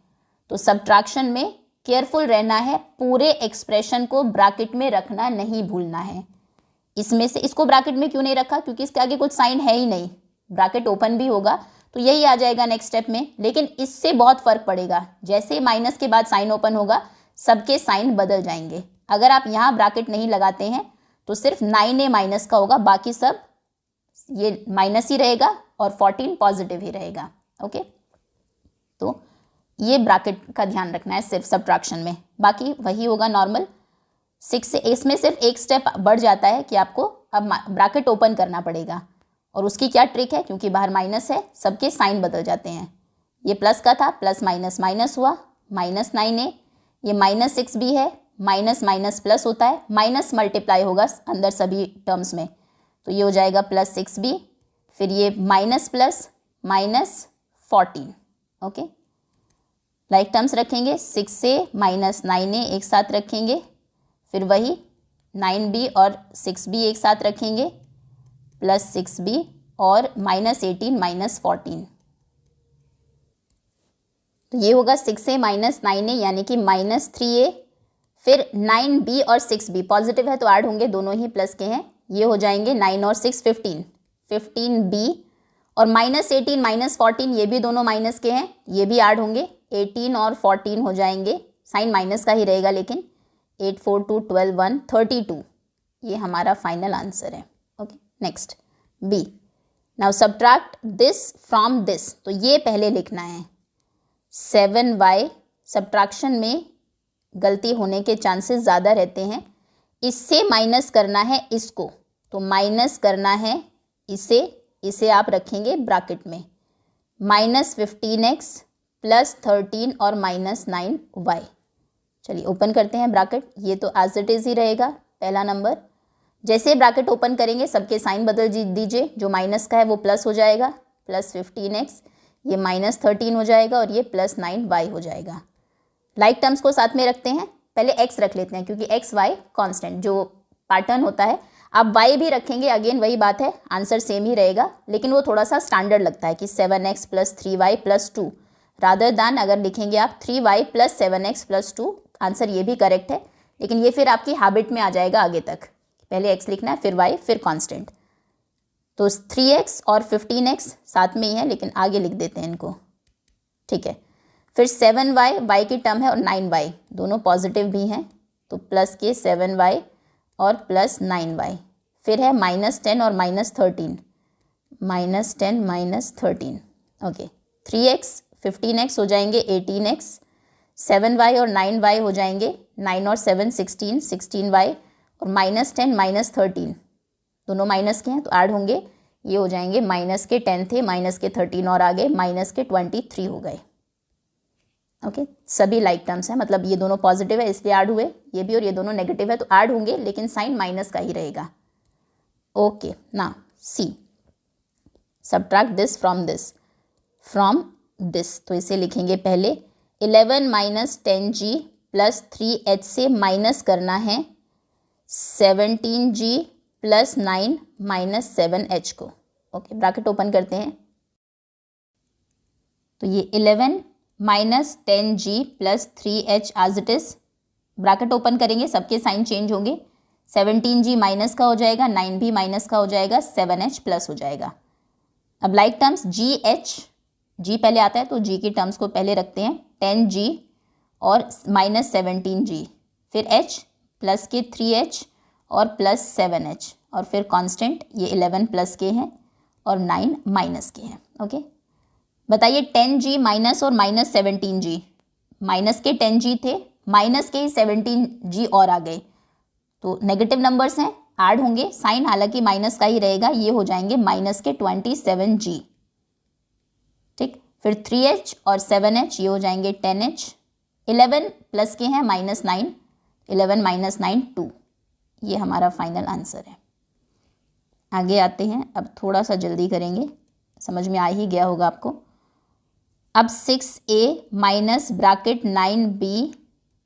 तो सब्ट्रैक्शन में केयरफुल रहना है, पूरे एक्सप्रेशन को ब्रैकेट में रखना नहीं भूलना है। इसमें से इसको ब्रैकेट में क्यों नहीं रखा, क्योंकि इसके आगे कुछ साइन है ही नहीं, ब्रैकेट ओपन भी होगा तो यही आ जाएगा नेक्स्ट स्टेप में। लेकिन इससे बहुत फर्क पड़ेगा, जैसे माइनस के बाद साइन ओपन होगा सबके साइन बदल जाएंगे। अगर आप यहाँ ब्रैकेट नहीं लगाते हैं तो सिर्फ 9a माइनस का होगा, बाकी सब ये माइनस ही रहेगा और 14 पॉजिटिव ही रहेगा। ओके, तो ये ब्रैकेट का ध्यान रखना है सिर्फ सब्ट्रैक्शन में, बाकी वही होगा नॉर्मल। 6 से इसमें सिर्फ एक स्टेप बढ़ जाता है कि आपको अब ब्रैकेट ओपन करना पड़ेगा, और उसकी क्या ट्रिक है, क्योंकि बाहर माइनस है सबके साइन बदल जाते हैं। ये प्लस का था, प्लस माइनस माइनस हुआ, माइनस 9a, ये माइनस 6b है, माइनस माइनस प्लस होता है, माइनस मल्टीप्लाई होगा अंदर सभी टर्म्स में, तो ये हो जाएगा प्लस 6b, फिर ये minus plus minus 14। Okay, like terms रखेंगे, 6a माइनस 9a एक साथ रखेंगे, फिर वही 9b और 6b एक साथ रखेंगे, प्लस 6b और माइनस 18 माइनस 14, तो ये होगा 6a माइनस 9a यानी कि माइनस 3a, फिर 9b और 6b पॉजिटिव है तो ऐड होंगे, दोनों ही प्लस के हैं, ये हो जाएंगे 9 और 6 15, 15b और माइनस 18 माइनस 14 ये भी दोनों माइनस के हैं, ये भी ऐड होंगे, 18 और 14 हो जाएंगे, साइन माइनस का ही रहेगा लेकिन 8 4 2 12 1 32, ये हमारा फाइनल आंसर है। Okay, next b, now subtract this from this, तो ये पहले लिखना है। 7y सब्ट्रैक्शन में गलती होने के चांसेस ज़्यादा रहते हैं, इससे माइनस करना है इसको, तो माइनस करना है इसे आप रखेंगे ब्रैकेट में, माइनस 15x प्लस 13 और माइनस 9y। चलिए ओपन करते हैं ब्रैकेट, ये तो एज इट इज़ ही रहेगा पहला नंबर। जैसे ब्रैकेट ओपन करेंगे सबके साइन बदल दीजिए, जो माइनस का है वो प्लस हो जाएगा, प्लस 15x, ये माइनस 13 हो जाएगा और ये प्लस 9y हो जाएगा। लाइक टर्म्स को साथ में रखते हैं, पहले x रख लेते हैं क्योंकि x y कांस्टेंट जो पैटर्न होता है, आप y भी रखेंगे अगेन वही बात है, आंसर सेम ही रहेगा, लेकिन वो थोड़ा सा स्टैंडर्ड लगता है कि 7x plus 3y plus 2 rather than अगर लिखेंगे आप 3y plus 7x plus 2, answer ये भी करेक्ट है, लेकिन ये फिर आपकी हैबिट में आ जाएगा आगे तक, पहले x लिखना है फिर y फिर कांस्टेंट। तो 3x और 15x साथ में ही है लेकिन आगे लिख देते हैं इनको, ठीक है। फिर 7y y की टर्म है और 9y दोनों पॉजिटिव भी हैं, तो प्लस के 7y और प्लस 9y, फिर है माइनस 10 और minus 13, minus 10 minus 13। Okay, 3x 15x हो जाएंगे 18x, 7y और 9y हो जाएंगे 9 और 7 16, 16y और माइनस 10 माइनस 13 दोनों माइनस के हैं तो ऐड होंगे, ये हो जाएंगे माइनस के 10 थे, माइनस के 13 और आगे माइनस के 23 हो गए। ओके, सभी लाइक टर्म्स हैं, मतलब ये दोनों पॉजिटिव है इसलिए ऐड हुए, ये भी और ये दोनों नेगेटिव है तो ऐड होंगे, लेकिन साइन माइनस का ही रहेगा। ओके, ना C, subtract this from this, from this, तो इसे लिखेंगे पहले 11 माइनस 10g प्लस 3h से माइनस करना है 17g प्लस 9 माइनस 7h को। ओके, ब्रैकेट ओपन करते हैं, तो ये 11 minus 10g plus 3h as it is, bracket open करेंगे सबके साइन चेंज होंगे, 17g माइनस का हो जाएगा, 9 भी माइनस का हो जाएगा, 7h प्लस हो जाएगा। अब लाइक टर्म्स g पहले आता है तो g की टर्म्स को पहले रखते हैं, 10g और माइनस 17g, फिर h प्लस के 3h और प्लस 7h और फिर कांस्टेंट, ये 11 प्लस के हैं और 9 माइनस के हैं। ओके, बताइए 10g माइनस और माइनस 17g, माइनस के 10g थे, माइनस के ही 17g और आ गए, तो नेगेटिव नंबर्स हैं ऐड होंगे, साइन हालांकि माइनस का ही रहेगा, ये हो जाएंगे माइनस के 27G। ठीक, फिर 3H और 7H ये हो जाएंगे 10H। 11 प्लस के हैं -9, 11 - 9 2। ये हमारा फाइनल आंसर है। आगे आते हैं, अब थोड़ा सा जल्दी करेंगे, समझ में आ ही गया होगा आपको। अब 6A minus bracket 9B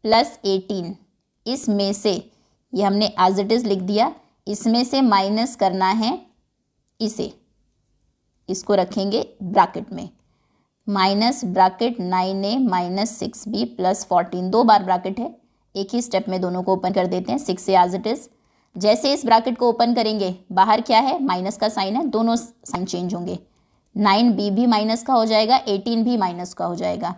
plus 18, इसमें से, ये हमने एज इट इज़ लिख दिया, इसमें से माइनस करना है इसे, इसको रखेंगे ब्रैकेट में, minus bracket 9A minus 6B plus 14, 2 बार ब्रैकेट है, एक ही स्टेप में दोनों को ओपन कर देते हैं। 6A एज इट इज़, जैसे इस ब्रैकेट को ओपन करेंगे बाहर क्या है, माइनस का साइन है, दोनों साइन चेंज होंगे, 9B भी माइनस का हो जाएगा, 18 भी माइनस का हो जाएगा।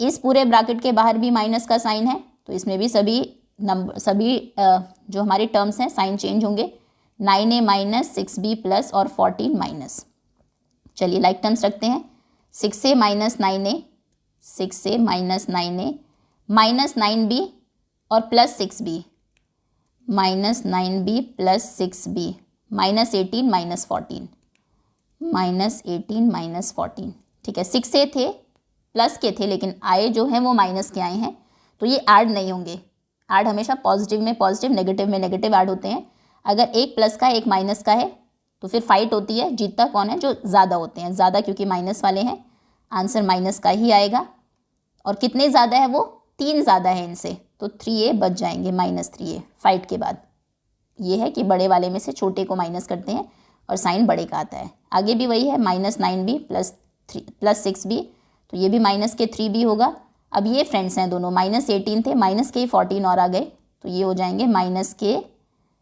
इस पूरे ब्रैकेट के बाहर भी माइनस का साइन है, तो इसमें भी सभी जो हमारे टर्म्स हैं साइन चेंज होंगे, 9A माइनस 6B प्लस और 14 माइनस। चलिए लाइक टर्म्स रखते हैं, 6A minus 9A, 6A minus 9A minus 9B और plus 6B, minus 9B plus 6B minus 18 minus 14, minus 18 minus 14। ठीक है, 6A थे प्लस के थे, लेकिन आए जो हैं वो माइनस के आए हैं, तो ये ऐड नहीं होंगे। ऐड हमेशा पॉजिटिव में पॉजिटिव, नेगेटिव में नेगेटिव ऐड होते हैं। अगर एक प्लस का एक माइनस का है तो फिर फाइट होती है, जीतता कौन है, जो ज़्यादा होते हैं, ज़्यादा क्योंकि माइनस वाले हैं, आंसर माइनस का ही आएगा। और कितने ज़्यादा है वो, 3 ज़्यादा है इनसे, तो 3A बच जाएंगे, माइनस 3A फाइट के बाद। ये है कि बड़े वाले में से छोटे को माइनस करते हैं और साइन बड़े का आता है। आगे भी वही है, माइनस 9B प्लस 6B, तो ये भी माइनस के 3B होगा। अब ये फ्रेंड्स हैं दोनों, माइनस 18 थे, माइनस के 14 और आ गए, तो ये हो जाएंगे माइनस के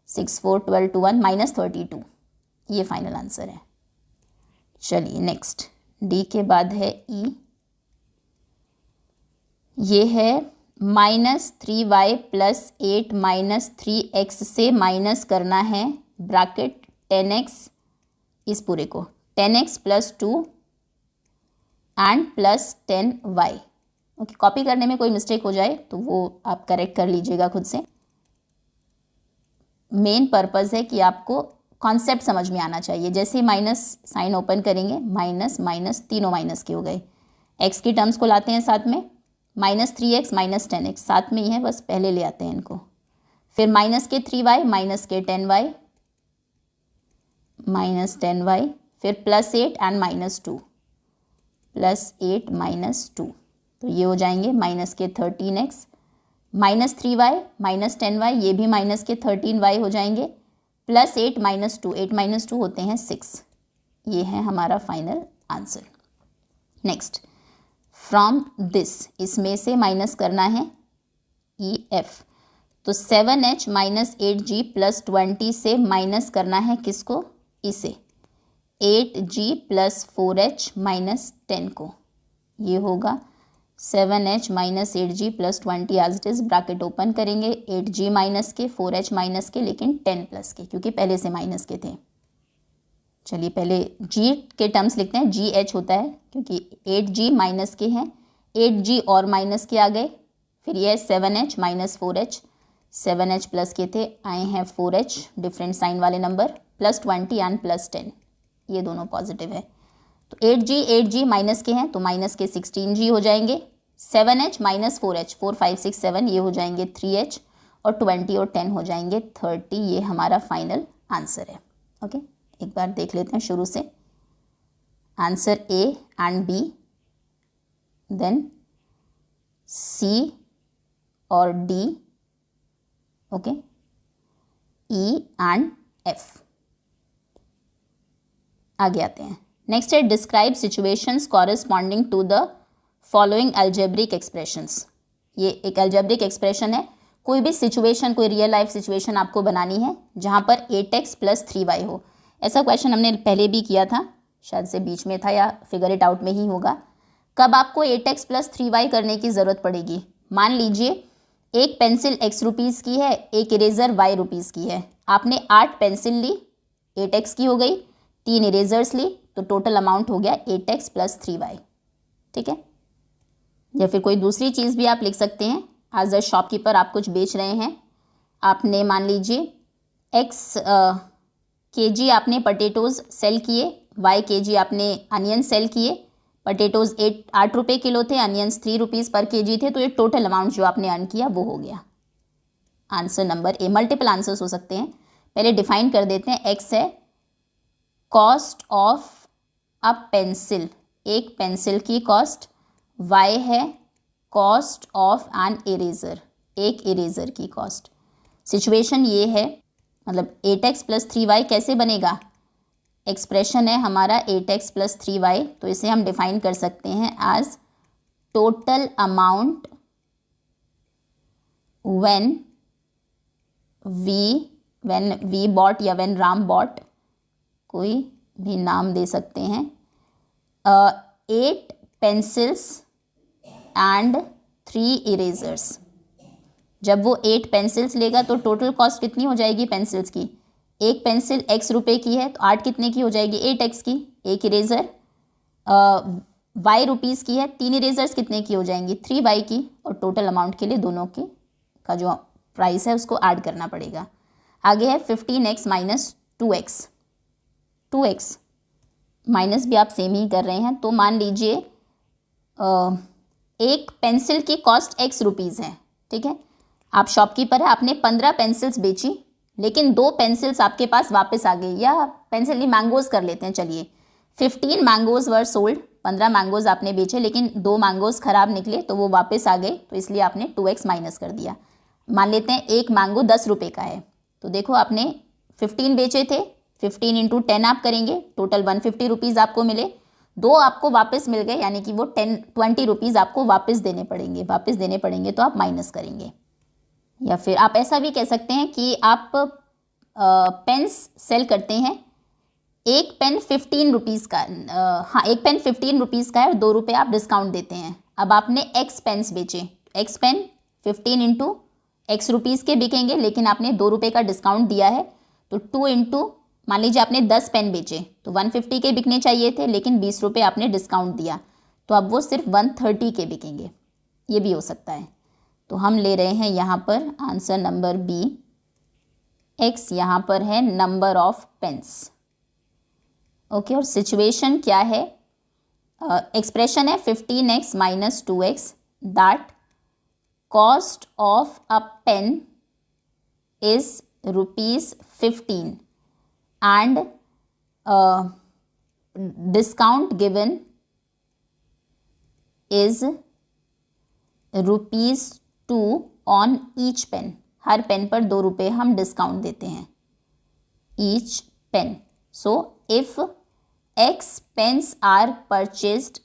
6 4 12 2 1 माइनस 32। ये फाइनल आंसर है। चलिए नेक्स्ट, डी के बाद है ई। ये है -3y प्लस 8 माइनस 3x से माइनस करना है ब्रैकेट 10x, इस पूरे को 10x plus 2 and plus 10y। Okay, copy करने में कोई मिस्टेक हो जाए तो वो आप करेक्ट कर लीजिएगा खुद से। मेन पर्पज़ है कि आपको कॉन्सेप्ट समझ में आना चाहिए। जैसे माइनस साइन ओपन करेंगे, माइनस माइनस तीनों माइनस के हो गए, x की टर्म्स को लाते हैं साथ में, -3x माइनस 10x साथ में ही है, बस पहले ले आते हैं इनको। फिर माइनस के 3y माइनस के 10y माइनस 10y, फिर plus 8 and minus 2, plus 8 minus 2, तो ये हो जाएंगे माइनस के 13x, minus 3y minus 10y, ये भी माइनस के 13y हो जाएंगे, प्लस 8 माइनस 2, 8 माइनस 2 होते हैं 6। ये है हमारा final answer. Next, from this, इसमें से माइनस करना है EF, तो 7H माइनस 8G प्लस 20 से माइनस करना है किसको, इसे 8G प्लस 4H माइनस 10 को। ये होगा 7H minus 8G plus 20 as it is, bracket open करेंगे, 8G माइनस के 4H माइनस के, लेकिन 10 प्लस के, क्योंकि पहले से माइनस के थे। चलिए पहले G के टर्म्स लिखते हैं, GH होता है क्योंकि 8G माइनस के हैं, 8G और माइनस के आ गए, फिर ये 7H minus 4H, 7H plus के थे, आए हैं 4H डिफरेंट साइन वाले नंबर, प्लस 20 एंड प्लस 10, ये दोनों पॉजिटिव है। तो 8G माइनस के हैं तो माइनस के 16G हो जाएंगे, 7H माइनस 4H 4 5 6 7 ये हो जाएंगे 3H, और 20 और 10 हो जाएंगे 30। ये हमारा फाइनल आंसर है। ओके, एक बार देख लेते हैं शुरू से, answer A and B, then C और D, okay, E and F। आगे आते हैं, नेक्स्ट है describe situations corresponding to the following algebraic expressions. ये एक एल्जेब्रिक एक्सप्रेशन है, कोई भी सिचुएशन, कोई रियल लाइफ सिचुएशन आपको बनानी है जहाँ पर 8x प्लस 3y हो। ऐसा क्वेश्चन हमने पहले भी किया था, शायद से बीच में था या फिगर इट आउट में ही होगा। कब आपको 8x प्लस 3y करने की ज़रूरत पड़ेगी, मान लीजिए एक पेंसिल x रुपीज़ की है, एक इरेज़र y रुपीज़ की है, आपने 8 पेंसिल ली, 8x की हो गई, 3 इरेजर्स ली, तो टोटल अमाउंट हो गया 8x प्लस 3y। ठीक है, या फिर कोई दूसरी चीज़ भी आप लिख सकते हैं, एज अ शॉपकीपर आप कुछ बेच रहे हैं, आपने मान लीजिए एक्स केजी आपने पटेटोज़ सेल किए, वाई केजी आपने अनियन सेल किए। पटेटोज़ 8 रुपये किलो थे, अनियंस 3 रुपीज़ पर केजी थे, तो ये टोटल अमाउंट जो आपने अर्न किया वो हो गया answer number A. Multiple answers हो सकते हैं, पहले डिफाइन कर देते हैं। एक्स है कॉस्ट ऑफ अ पेंसिल, एक पेंसिल की कॉस्ट। वाई है कॉस्ट ऑफ एन इरेज़र, एक इरेज़र की कॉस्ट। सिचुएशन ये है, मतलब 8x + 3y कैसे बनेगा, एक्सप्रेशन है हमारा 8x + 3y, तो इसे हम डिफाइन कर सकते हैं as total amount when we bought या व्हेन राम बॉट, कोई भी नाम दे सकते हैं, 8 पेंसिल्स एंड 3 इरेजर्स। जब वो 8 पेंसिल्स लेगा तो टोटल कॉस्ट कितनी हो जाएगी पेंसिल्स की, एक पेंसिल x रुपए की है तो 8 कितने की हो जाएगी, 8x की। एक इरेज़र y रुपीज़ की है, 3 इरेजर्स कितने की हो जाएंगी, 3y की। और टोटल अमाउंट के लिए दोनों के का जो प्राइस है उसको ऐड करना पड़ेगा। आगे है 15x - 2x। 2x माइनस भी आप सेम ही कर रहे हैं, तो मान लीजिए एक पेंसिल की कॉस्ट x रुपीज़ है, ठीक है। आप शॉपकीपर है, आपने 15 पेंसिल्स बेची, लेकिन 2 पेंसिल्स आपके पास वापस आ गई, या पेंसिल नहीं मैंगोज़ कर लेते हैं चलिए। 15 मैंगोज़ वर सोल्ड, 15 मैंगोज़ आपने बेचे, लेकिन 2 मैंगोज़ ख़राब निकले तो वो वापस आ गए, तो इसलिए आपने 2x माइनस कर दिया। मान लेते हैं एक मैंगो 10 रुपये का है, तो देखो आपने 15 बेचे थे, 15 × 10 आप करेंगे, टोटल 150 रुपीज़ आपको मिले। 2 आपको वापस मिल गए, यानी कि वो 20 रुपीज़ आपको वापस देने पड़ेंगे, तो आप माइनस करेंगे। या फिर आप ऐसा भी कह सकते हैं कि आप पेन्स सेल करते हैं, एक पेन 15 रुपीज़ का, हाँ एक पेन 15 रुपीज़ का है और 2 रुपये आप डिस्काउंट देते हैं। अब आपने एक्स पेन्स बेचे, एक्स पेन 15 × x रुपीज़ के बिकेंगे, लेकिन आपने 2 रुपये का डिस्काउंट दिया है, तो 2 × मान लीजिए आपने 10 पेन बेचे तो 150 के बिकने चाहिए थे, लेकिन 20 रुपये आपने डिस्काउंट दिया, तो अब वो सिर्फ 130 के बिकेंगे। ये भी हो सकता है। तो हम ले रहे हैं यहाँ पर आंसर नंबर बी। x यहाँ पर है नंबर ऑफ पेन्स, ओके। और सिचुएशन क्या है, एक्सप्रेशन है 15x - 2x, that cost of a pen is ₹15 and discount given is ₹2 on each pen. हर पेन पर 2 रुपये हम डिस्काउंट देते हैं, each pen. So if x pens are purchased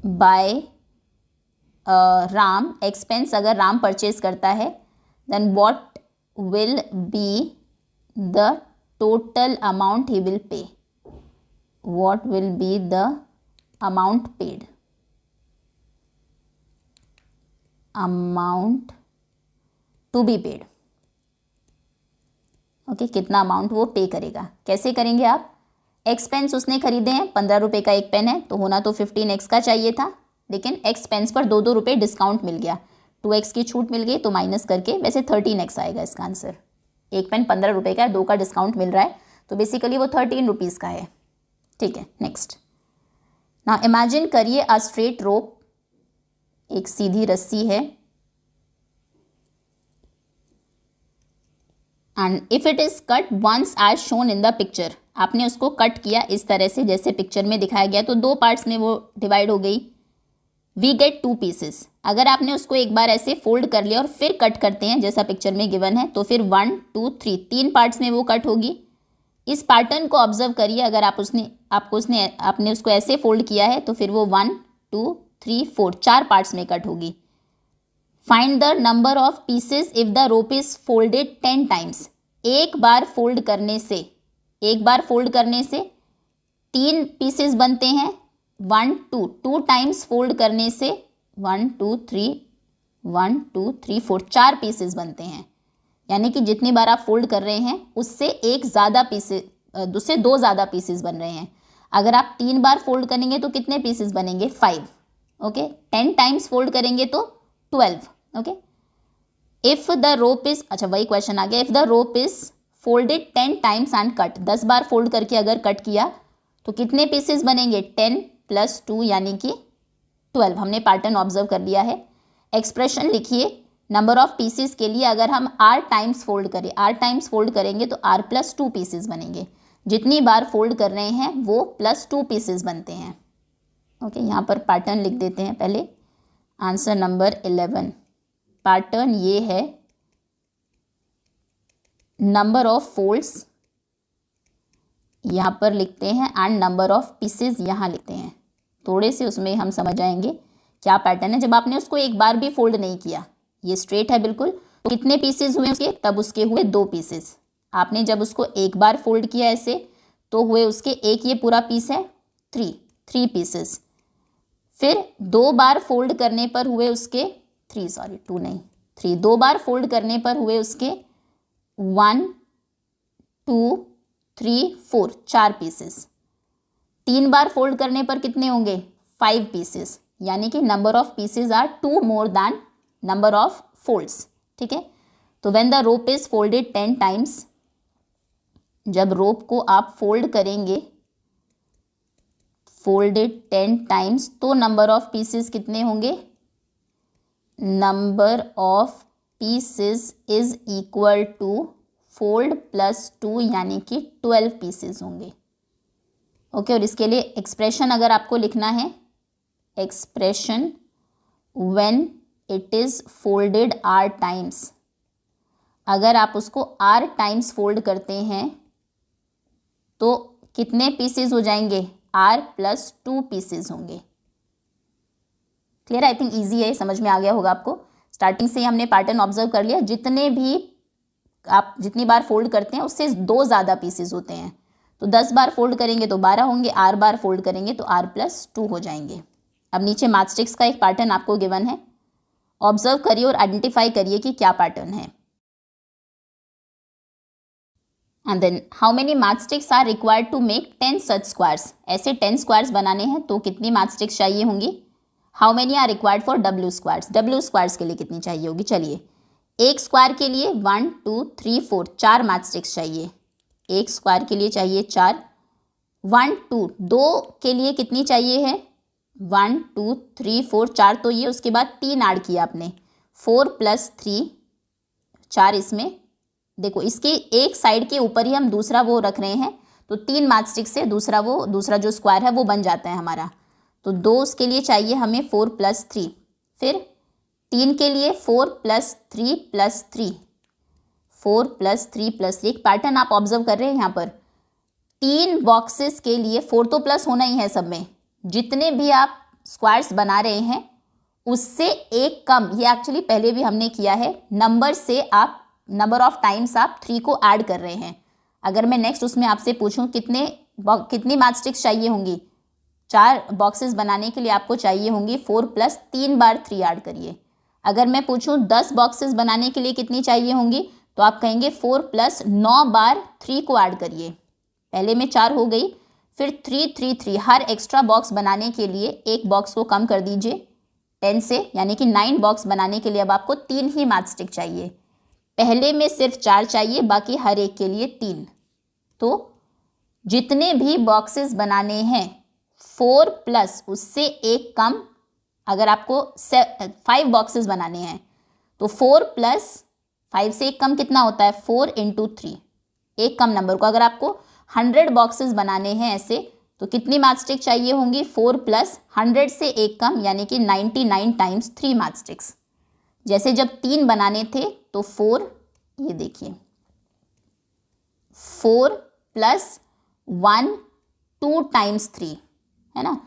by Ram, x pens अगर राम परचेज करता है, then what will be the total amount he will pay, what will be the amount paid, amount to be paid, okay. कितना amount वो pay करेगा, कैसे करेंगे आप, x pens उसने खरीदे हैं, 15 रुपये का एक पेन है, तो होना तो 15x का चाहिए था, लेकिन एक्स पेन्स पर 2 रुपये डिस्काउंट मिल गया, 2x की छूट मिल गई, तो माइनस करके वैसे 13x आएगा इसका आंसर। एक पेन 15 रुपये का है, 2 का डिस्काउंट मिल रहा है, तो बेसिकली वो 13 रुपीज़ का है, ठीक है। नेक्स्ट, नाउ इमेजिन करिए अ स्ट्रेट रोप, एक सीधी रस्सी है, and if it is cut once as shown in the picture, आपने उसको कट किया इस तरह से जैसे पिक्चर में दिखाया गया, तो 2 पार्ट्स में वो डिवाइड हो गई, वी गेट 2 पीसेस। अगर आपने उसको एक बार ऐसे फोल्ड कर लिया और फिर कट करते हैं जैसा पिक्चर में गिवन है, तो फिर 1 2 3 3 पार्ट्स में वो कट होगी। इस पैटर्न को ऑब्जर्व करिए, अगर आपने उसको ऐसे फोल्ड किया है तो फिर वो 1 2 3 4 4 पार्ट्स में कट होगी। Find the number of pieces if the rope is folded 10 times. एक बार फोल्ड करने से 3 पीसेस बनते हैं, 1 2 2 टाइम्स फोल्ड करने से 1 2 3 4 4 पीसेस बनते हैं, यानी कि जितनी बार आप फोल्ड कर रहे हैं उससे 2 ज़्यादा पीसेस बन रहे हैं। अगर आप 3 बार फोल्ड करेंगे तो कितने पीसेस बनेंगे, 5, ओके। 10 टाइम्स फोल्ड करेंगे तो 12, okay. If the rope is, अच्छा वही क्वेश्चन आ गया, if the rope is folded 10 times and cut, 10 bar fold करके अगर कट किया तो कितने पीसेस बनेंगे, 10 + 2 यानी कि 12। हमने पैटर्न ऑब्जर्व कर लिया है। एक्सप्रेशन लिखिए नंबर ऑफ पीसेस के लिए, अगर हम r टाइम्स फोल्ड करें, r टाइम्स फोल्ड करेंगे तो r + 2 पीसेस बनेंगे। जितनी बार फोल्ड कर रहे हैं वो +2 पीसेस बनते हैं। ओके, यहाँ पर पैटर्न लिख देते हैं पहले। आंसर नंबर 11, पैटर्न ये है, नंबर ऑफ फोल्ड्स यहाँ पर लिखते हैं एंड नंबर ऑफ पीसेस यहाँ लिखते हैं। थोड़े से उसमें हम समझ आएंगे क्या पैटर्न है। जब आपने उसको एक बार भी फोल्ड नहीं किया, ये स्ट्रेट है बिल्कुल, तो कितने पीसेस हुए उसके, तब उसके हुए 2 पीसेस। आपने जब उसको एक बार फोल्ड किया ऐसे तो हुए उसके एक, ये पूरा पीस है 3 पीसेस। फिर 2 बार फोल्ड करने पर हुए उसके 3, 2 बार फोल्ड करने पर हुए उसके 1 2 3 4, 4 पीसेस। 3 बार फोल्ड करने पर कितने होंगे, 5 पीसेस, यानी कि number of pieces are 2 more than number of folds. ठीक है, तो when the rope is folded 10 times, जब रोप को आप फोल्ड करेंगे, फोल्डेड 10 टाइम्स, तो नंबर ऑफ पीसेस कितने होंगे, number of pieces is equal to fold +2 यानी कि 12 पीसेस होंगे। ओके, और इसके लिए एक्सप्रेशन अगर आपको लिखना है, expression when it is folded r times, अगर आप उसको r टाइम्स फोल्ड करते हैं तो कितने पीसेस हो जाएंगे, r + 2 पीसेस होंगे। क्लियर, आई थिंक ईजी है, समझ में आ गया होगा आपको। स्टार्टिंग से ही हमने पैटर्न ऑब्जर्व कर लिया, जितने भी आप जितनी बार फोल्ड करते हैं उससे 2 ज़्यादा पीसेस होते हैं। तो 10 बार फोल्ड करेंगे तो 12 होंगे, r बार फोल्ड करेंगे तो r + 2 हो जाएंगे। अब नीचे मैथस्टिक्स का एक पैटर्न आपको गिवन है, ऑब्जर्व करिए और आइडेंटिफाई करिए कि क्या पैटर्न है। And then how many matchsticks are required to make 10 such squares, ऐसे 10 स्क्वायर्स बनाने हैं तो कितनी मैथस्टिक्स चाहिए होंगी। How many are required for w squares, w squares के लिए कितनी चाहिए होगी। चलिए, एक स्क्वायर के लिए 1 2 3 4 4 मैथस्टिक्स चाहिए, एक स्क्वायर के लिए चाहिए 4। 1 2 2 के लिए कितनी चाहिए है, 1 2 3 4 4, तो ये उसके बाद 3 ऐड किया आपने, 4 + 3 4। इसमें देखो, इसके एक साइड के ऊपर ही हम दूसरा वो रख रहे हैं, तो 3 मैचस्टिक से दूसरा जो स्क्वायर है वो बन जाता है हमारा। तो 2 उसके लिए चाहिए हमें 4 + 3, फिर 3 के लिए 4 + 3 + 3, 4 + 3 + 3। एक पैटर्न आप ऑब्जर्व कर रहे हैं यहाँ पर, 3 बॉक्सेस के लिए 4 तो प्लस होना ही है सब में, जितने भी आप स्क्वायर्स बना रहे हैं उससे एक कम, ये एक्चुअली पहले भी हमने किया है, नंबर से आप नंबर ऑफ टाइम्स आप 3 को ऐड कर रहे हैं। अगर मैं नेक्स्ट उसमें आपसे पूछूं कितनी मैचस्टिक्स चाहिए होंगी, 4 बॉक्सेस बनाने के लिए आपको चाहिए होंगी 4 + 3 बार 3 ऐड करिए। अगर मैं पूछूं 10 बॉक्सेस बनाने के लिए कितनी चाहिए होंगी, तो आप कहेंगे 4 + 9 बार 3 को ऐड करिए। पहले में 4 हो गई, फिर 3 3 3, हर एक्स्ट्रा बॉक्स बनाने के लिए एक बॉक्स को कम कर दीजिए 10 से, यानी कि 9 बॉक्स बनाने के लिए अब आपको 3 ही मैचस्टिक चाहिए। पहले में सिर्फ 4 चाहिए, बाकी हर एक के लिए 3। तो जितने भी बॉक्सेस बनाने हैं 4 + उससे एक कम, अगर आपको 5 बॉक्सेस बनाने हैं तो 4 + 5 से एक कम कितना होता है, 4 × 3, एक कम नंबर को। अगर आपको 100 बॉक्सेस बनाने हैं ऐसे, तो कितनी मैचस्टिक चाहिए होंगी, 4 + 100 से एक कम, यानी कि 99 टाइम्स 3 मैचस्टिक्स। जैसे जब 3 बनाने थे तो 4, ये देखिए 4 + 1 2 टाइम्स 3 है ना,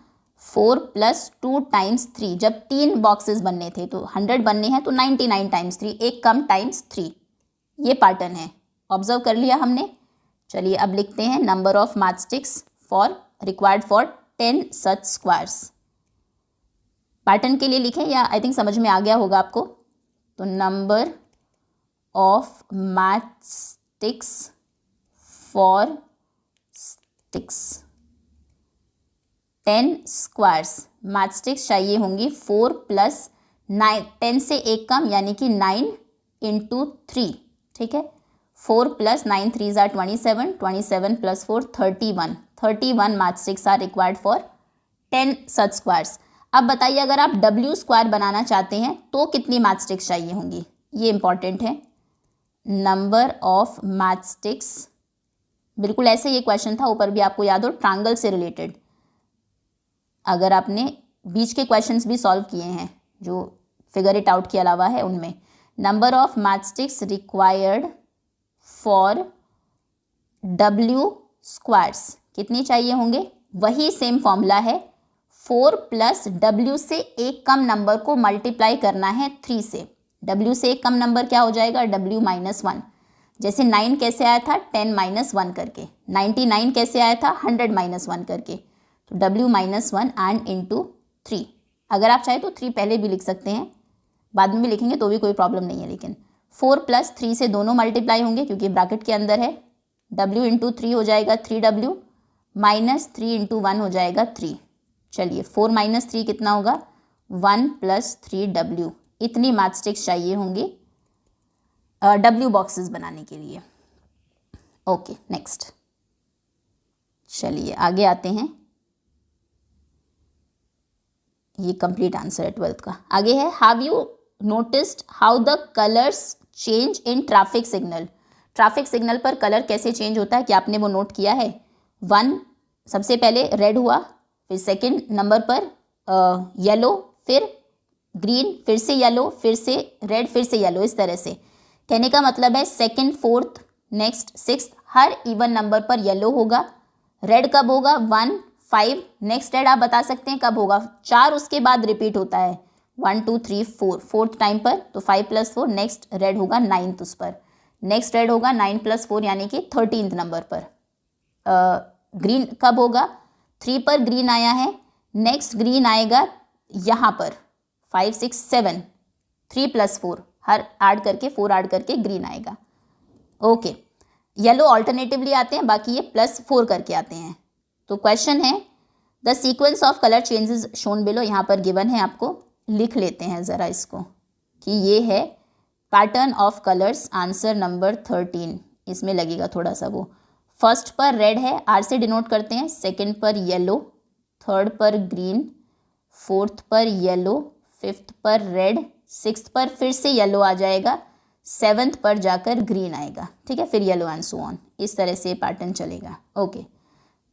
4 + 2 टाइम्स 3। जब 3 बॉक्सेस बनने थे तो 100 बनने हैं तो 99 टाइम्स 3, एक कम टाइम्स 3, ये पैटर्न है, ऑब्जर्व कर लिया हमने। चलिए अब लिखते हैं number of matchsticks required for 10 such squares. Pattern के लिए लिखें, या आई थिंक समझ में आ गया होगा आपको। तो number of matchsticks for 10 squares, matchsticks चाहिए होंगी 4 + 9, 10 से एक कम, यानी कि 9 इंटू 3, ठीक है। 4 + 9 3s are 27, 27 + 4 31, 31 matchsticks are required for 10 such squares. अब बताइए अगर आप W स्क्वायर बनाना चाहते हैं तो कितनी मैच स्टिक्स चाहिए होंगी, ये इंपॉर्टेंट है। नंबर ऑफ मैच स्टिक्स, बिल्कुल ऐसे ये क्वेश्चन था, ऊपर भी आपको याद हो ट्रायंगल से रिलेटेड, अगर आपने बीच के क्वेश्चंस भी सॉल्व किए हैं जो फिगर इट आउट के अलावा है उनमें। Number of match sticks required for W squares कितनी चाहिए होंगे, वही सेम फॉर्मूला है, 4 + W से एक कम नंबर को मल्टीप्लाई करना है 3 से। W से एक कम नंबर क्या हो जाएगा, W - 1। जैसे 9 कैसे आया था, 10 - 1 करके, 99 कैसे आया था, 100 - 1 करके, तो W - 1 एंड इंटू 3। अगर आप चाहे तो 3 पहले भी लिख सकते हैं, बाद में भी लिखेंगे तो भी कोई प्रॉब्लम नहीं है, लेकिन 4 + 3 से दोनों मल्टीप्लाई होंगे क्योंकि ब्रैकेट के अंदर है। W इंटू 3 हो जाएगा 3W, -3 इंटू 1 हो जाएगा 3। चलिए 4 - 3 कितना होगा, 1 + 3W। इतनी मैच स्टिक्स चाहिए होंगी W बॉक्सेस बनाने के लिए। ओके नेक्स्ट, चलिए आगे आते हैं। ये कंप्लीट आंसर है 12th का। आगे है, have you noticed how the colours change in traffic signal. Traffic signal पर कलर कैसे चेंज होता है, क्या आपने वो नोट किया है। 1 सबसे पहले रेड हुआ, फिर सेकंड नंबर पर येलो, फिर ग्रीन, फिर से येलो, फिर से रेड, फिर से येलो, इस तरह से। कहने का मतलब है second, fourth, next sixth, her even number पर येलो होगा। रेड कब होगा, 1 5, नेक्स्ट रेड आप बता सकते हैं कब होगा, 4 उसके बाद रिपीट होता है, 1 2 3 4, फोर्थ टाइम पर, तो 5 + 4, नेक्स्ट रेड होगा 9th उस पर, नेक्स्ट रेड होगा 9 + 4 यानी कि 13th नंबर पर। ग्रीन कब होगा, 3 पर ग्रीन आया है, नेक्स्ट ग्रीन आएगा यहाँ पर 5 6 7, 3 + 4, हर ऐड करके 4 ऐड करके ग्रीन आएगा। ओके, येलो ऑल्टरनेटिवली आते हैं, बाकी ये +4 करके आते हैं। तो क्वेश्चन है, the sequence of colour changes shown below, यहाँ पर गिवन है, आपको लिख लेते हैं ज़रा इसको कि ये है pattern of colours, answer number 13 इसमें लगेगा थोड़ा सा वो। फर्स्ट पर रेड है, R से डिनोट करते हैं, सेकंड पर येलो, थर्ड पर ग्रीन, फोर्थ पर येलो, फिफ्थ पर रेड, सिक्स्थ पर फिर से येलो आ जाएगा, सेवन्थ पर जाकर ग्रीन आएगा, ठीक है, फिर येलो एंड सो ऑन, इस तरह से पैटर्न चलेगा। ओके,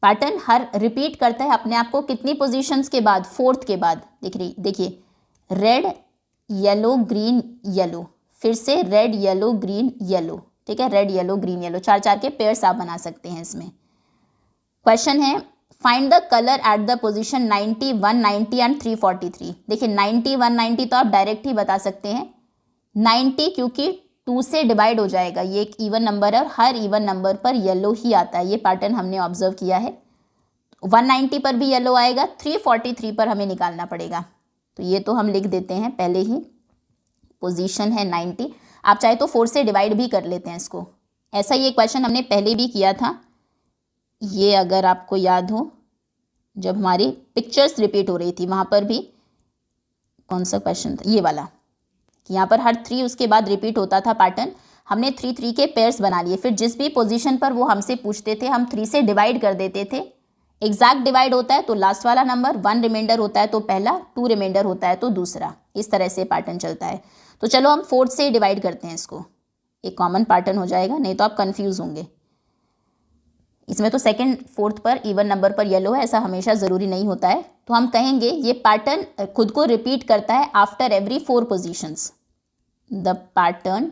पैटर्न हर रिपीट करता है अपने आप को कितनी पोजीशंस के बाद, फोर्थ के बाद। देखिए रेड येलो ग्रीन येलो, फिर से रेड येलो ग्रीन येलो, ठीक है, रेड येलो ग्रीन येलो, 4 के पेयर्स आप बना सकते हैं इसमें। क्वेश्चन है, find the colour at the position 90 190 and 343। देखिए 90 190 तो आप डायरेक्ट ही बता सकते हैं, 90 क्योंकि 2 से डिवाइड हो जाएगा, ये एक इवन नंबर है और हर इवन नंबर पर येलो ही आता है, ये पैटर्न हमने ऑब्जर्व किया है। 190 पर भी येलो आएगा, 343 पर हमें निकालना पड़ेगा, तो ये तो हम लिख देते हैं पहले ही, पोजीशन है 90। आप चाहे तो 4 से डिवाइड भी कर लेते हैं इसको, ऐसा ये क्वेश्चन हमने पहले भी किया था, ये अगर आपको याद हो जब हमारी पिक्चर्स रिपीट हो रही थी वहाँ पर भी, कौन सा क्वेश्चन था, ये वाला, कि यहाँ पर हर 3 उसके बाद रिपीट होता था पैटर्न, हमने 3 3 के पेयर्स बना लिए, फिर जिस भी पोजीशन पर वो हमसे पूछते थे हम 3 से डिवाइड कर देते थे। एग्जैक्ट डिवाइड होता है तो लास्ट वाला नंबर, 1 रिमाइंडर होता है तो पहला, 2 रिमाइंडर होता है तो दूसरा, इस तरह से पैटर्न चलता है। तो चलो हम 4 से डिवाइड करते हैं इसको, एक कॉमन पैटर्न हो जाएगा, नहीं तो आप कंफ्यूज होंगे। इसमें तो सेकंड फोर्थ पर इवन नंबर पर येलो है, ऐसा हमेशा ज़रूरी नहीं होता है, तो हम कहेंगे ये पैटर्न खुद को रिपीट करता है after every 4 positions. The pattern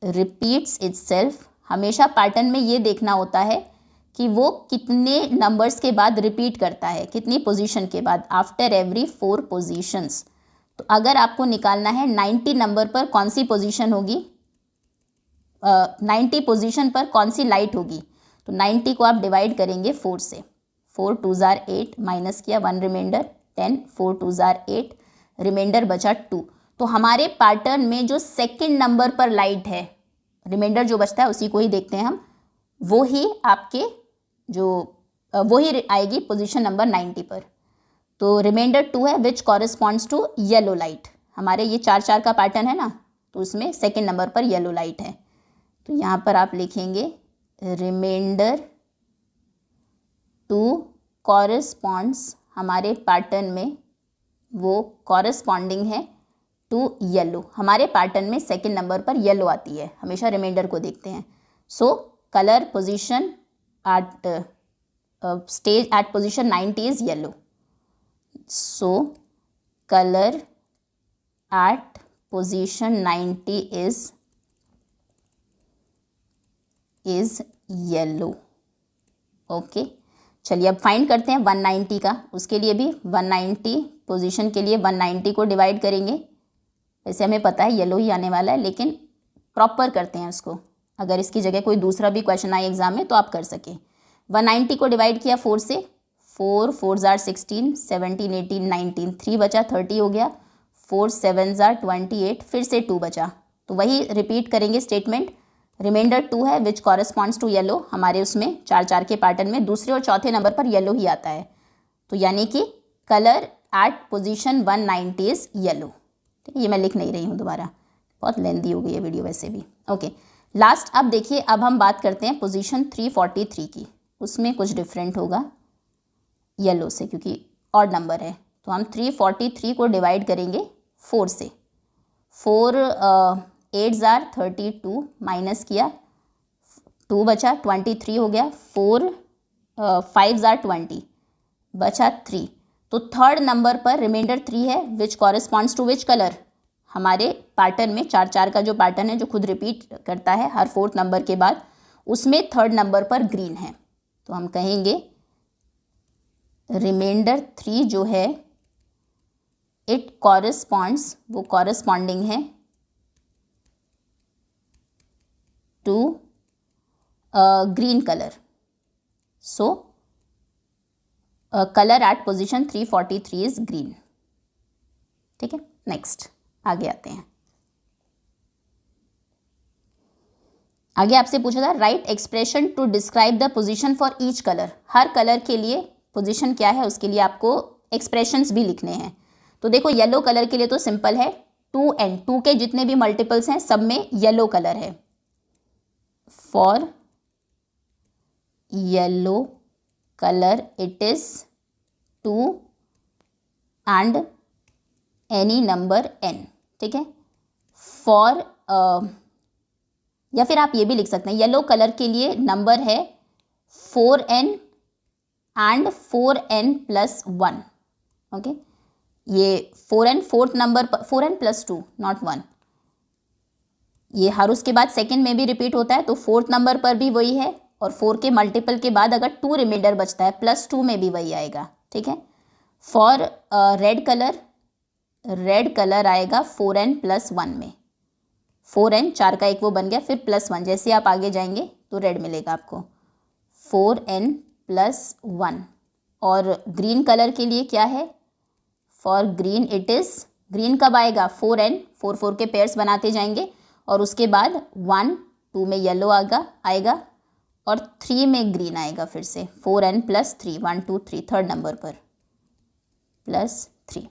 repeats itself, हमेशा पैटर्न में ये देखना होता है कि वो कितने नंबर्स के बाद रिपीट करता है, कितनी पोजीशन के बाद, आफ्टर एवरी 4 पोजीशंस। तो अगर आपको निकालना है 90 नंबर पर कौन सी पोजीशन होगी, 90 पोजीशन पर कौन सी लाइट होगी, तो 90 को आप डिवाइड करेंगे 4 से, 4 2 8, माइनस किया 1 रिमाइंडर 10, 4 2 8, रिमाइंडर बचा 2। तो हमारे पैटर्न में जो सेकंड नंबर पर लाइट है, रिमाइंडर जो बचता है उसी को ही देखते हैं हम, वो ही आपके जो वही आएगी पोजीशन नंबर 90 पर। तो रिमाइंडर 2 है विच कॉरेस्पॉन्ड्स टू येलो लाइट, हमारे ये 4 4 का पैटर्न है ना, तो उसमें सेकंड नंबर पर येलो लाइट है। तो यहाँ पर आप लिखेंगे रिमाइंडर टू कॉरेस्पॉन्ड्स, हमारे पैटर्न में वो कॉरेस्पॉन्डिंग है टू येलो। हमारे पैटर्न में सेकंड नंबर पर येलो आती है, हमेशा रिमाइंडर को देखते हैं। So colour position at stage at position 90 is yellow. So colour at position 90 is yellow. Okay, चलिए अब फाइंड करते हैं 190 का। उसके लिए भी 190 पोजीशन के लिए 190 को डिवाइड करेंगे। वैसे हमें पता है येलो ही आने वाला है, लेकिन प्रॉपर करते हैं उसको, अगर इसकी जगह कोई दूसरा भी क्वेश्चन आए एग्जाम में तो आप कर सकें। 190 को डिवाइड किया 4 से, 4 4 जार 16, 17 18 19, 3 बचा, 30 हो गया, 4 7 जार 28, फिर से 2 बचा। तो वही रिपीट करेंगे स्टेटमेंट। रिमाइंडर 2 है विच कॉरेस्पॉन्ड्स टू येलो, हमारे उसमें 4 4 के पैटर्न में दूसरे और चौथे नंबर पर येलो ही आता है। तो यानी कि colour at position 190 is yellow. ठीक है, ये मैं लिख नहीं रही हूँ दोबारा, बहुत लेंदी हो गई है वीडियो वैसे भी। ओके, लास्ट अब देखिए, अब हम बात करते हैं पोजीशन 343 की। उसमें कुछ डिफरेंट होगा येलो से, क्योंकि ऑड नंबर है। तो हम 343 को डिवाइड करेंगे 4 से। 4 8 जार 32, माइनस किया 2 बचा, 23 हो गया, 4 5 जार 20 बचा 3। तो थर्ड नंबर पर रिमाइंडर 3 है विच कॉरेस्पॉन्ड्स टू विच कलर, हमारे पैटर्न में 4 4 का जो पैटर्न है जो खुद रिपीट करता है हर फोर्थ नंबर के बाद, उसमें थर्ड नंबर पर ग्रीन है। तो हम कहेंगे रिमाइंडर 3 जो है इट कॉरेस्पॉन्ड्स, वो कॉरेस्पॉन्डिंग है to green colour. So colour at position 343 is green. ठीक है, नेक्स्ट आगे आते हैं। आगे आपसे पूछा था write expression to describe the position for each colour. हर कलर के लिए पोजीशन क्या है उसके लिए आपको एक्सप्रेशंस भी लिखने हैं। तो देखो येलो कलर के लिए तो सिंपल है, 2n, 2 के जितने भी मल्टीपल्स हैं सब में येलो कलर है। For yellow colour it is 2 and any number n। ठीक है, फॉर या फिर आप ये भी लिख सकते हैं येलो कलर के लिए नंबर है 4n and 4n plus 1। Okay, ये 4n फोर्थ नंबर पर, 4n प्लस 2 नॉट 1, ये हर उसके बाद सेकंड में भी रिपीट होता है। तो फोर्थ नंबर पर भी वही है, और 4 के मल्टीपल के बाद अगर 2 रिमाइंडर बचता है प्लस 2 में भी वही आएगा। ठीक है, for red colour, red colour आएगा 4n प्लस 1 में। 4n 4 का एक वो बन गया, फिर प्लस 1, जैसे आप आगे जाएंगे तो रेड मिलेगा आपको, 4n प्लस 1। और ग्रीन कलर के लिए क्या है, for green it is, green कब आएगा, 4n, 4 4 के पेयर्स बनाते जाएंगे, और उसके बाद 1 2 में येलो आएगा और 3 में ग्रीन आएगा। फिर से 4n प्लस 3, 1 2 3 थर्ड नंबर पर प्लस 3।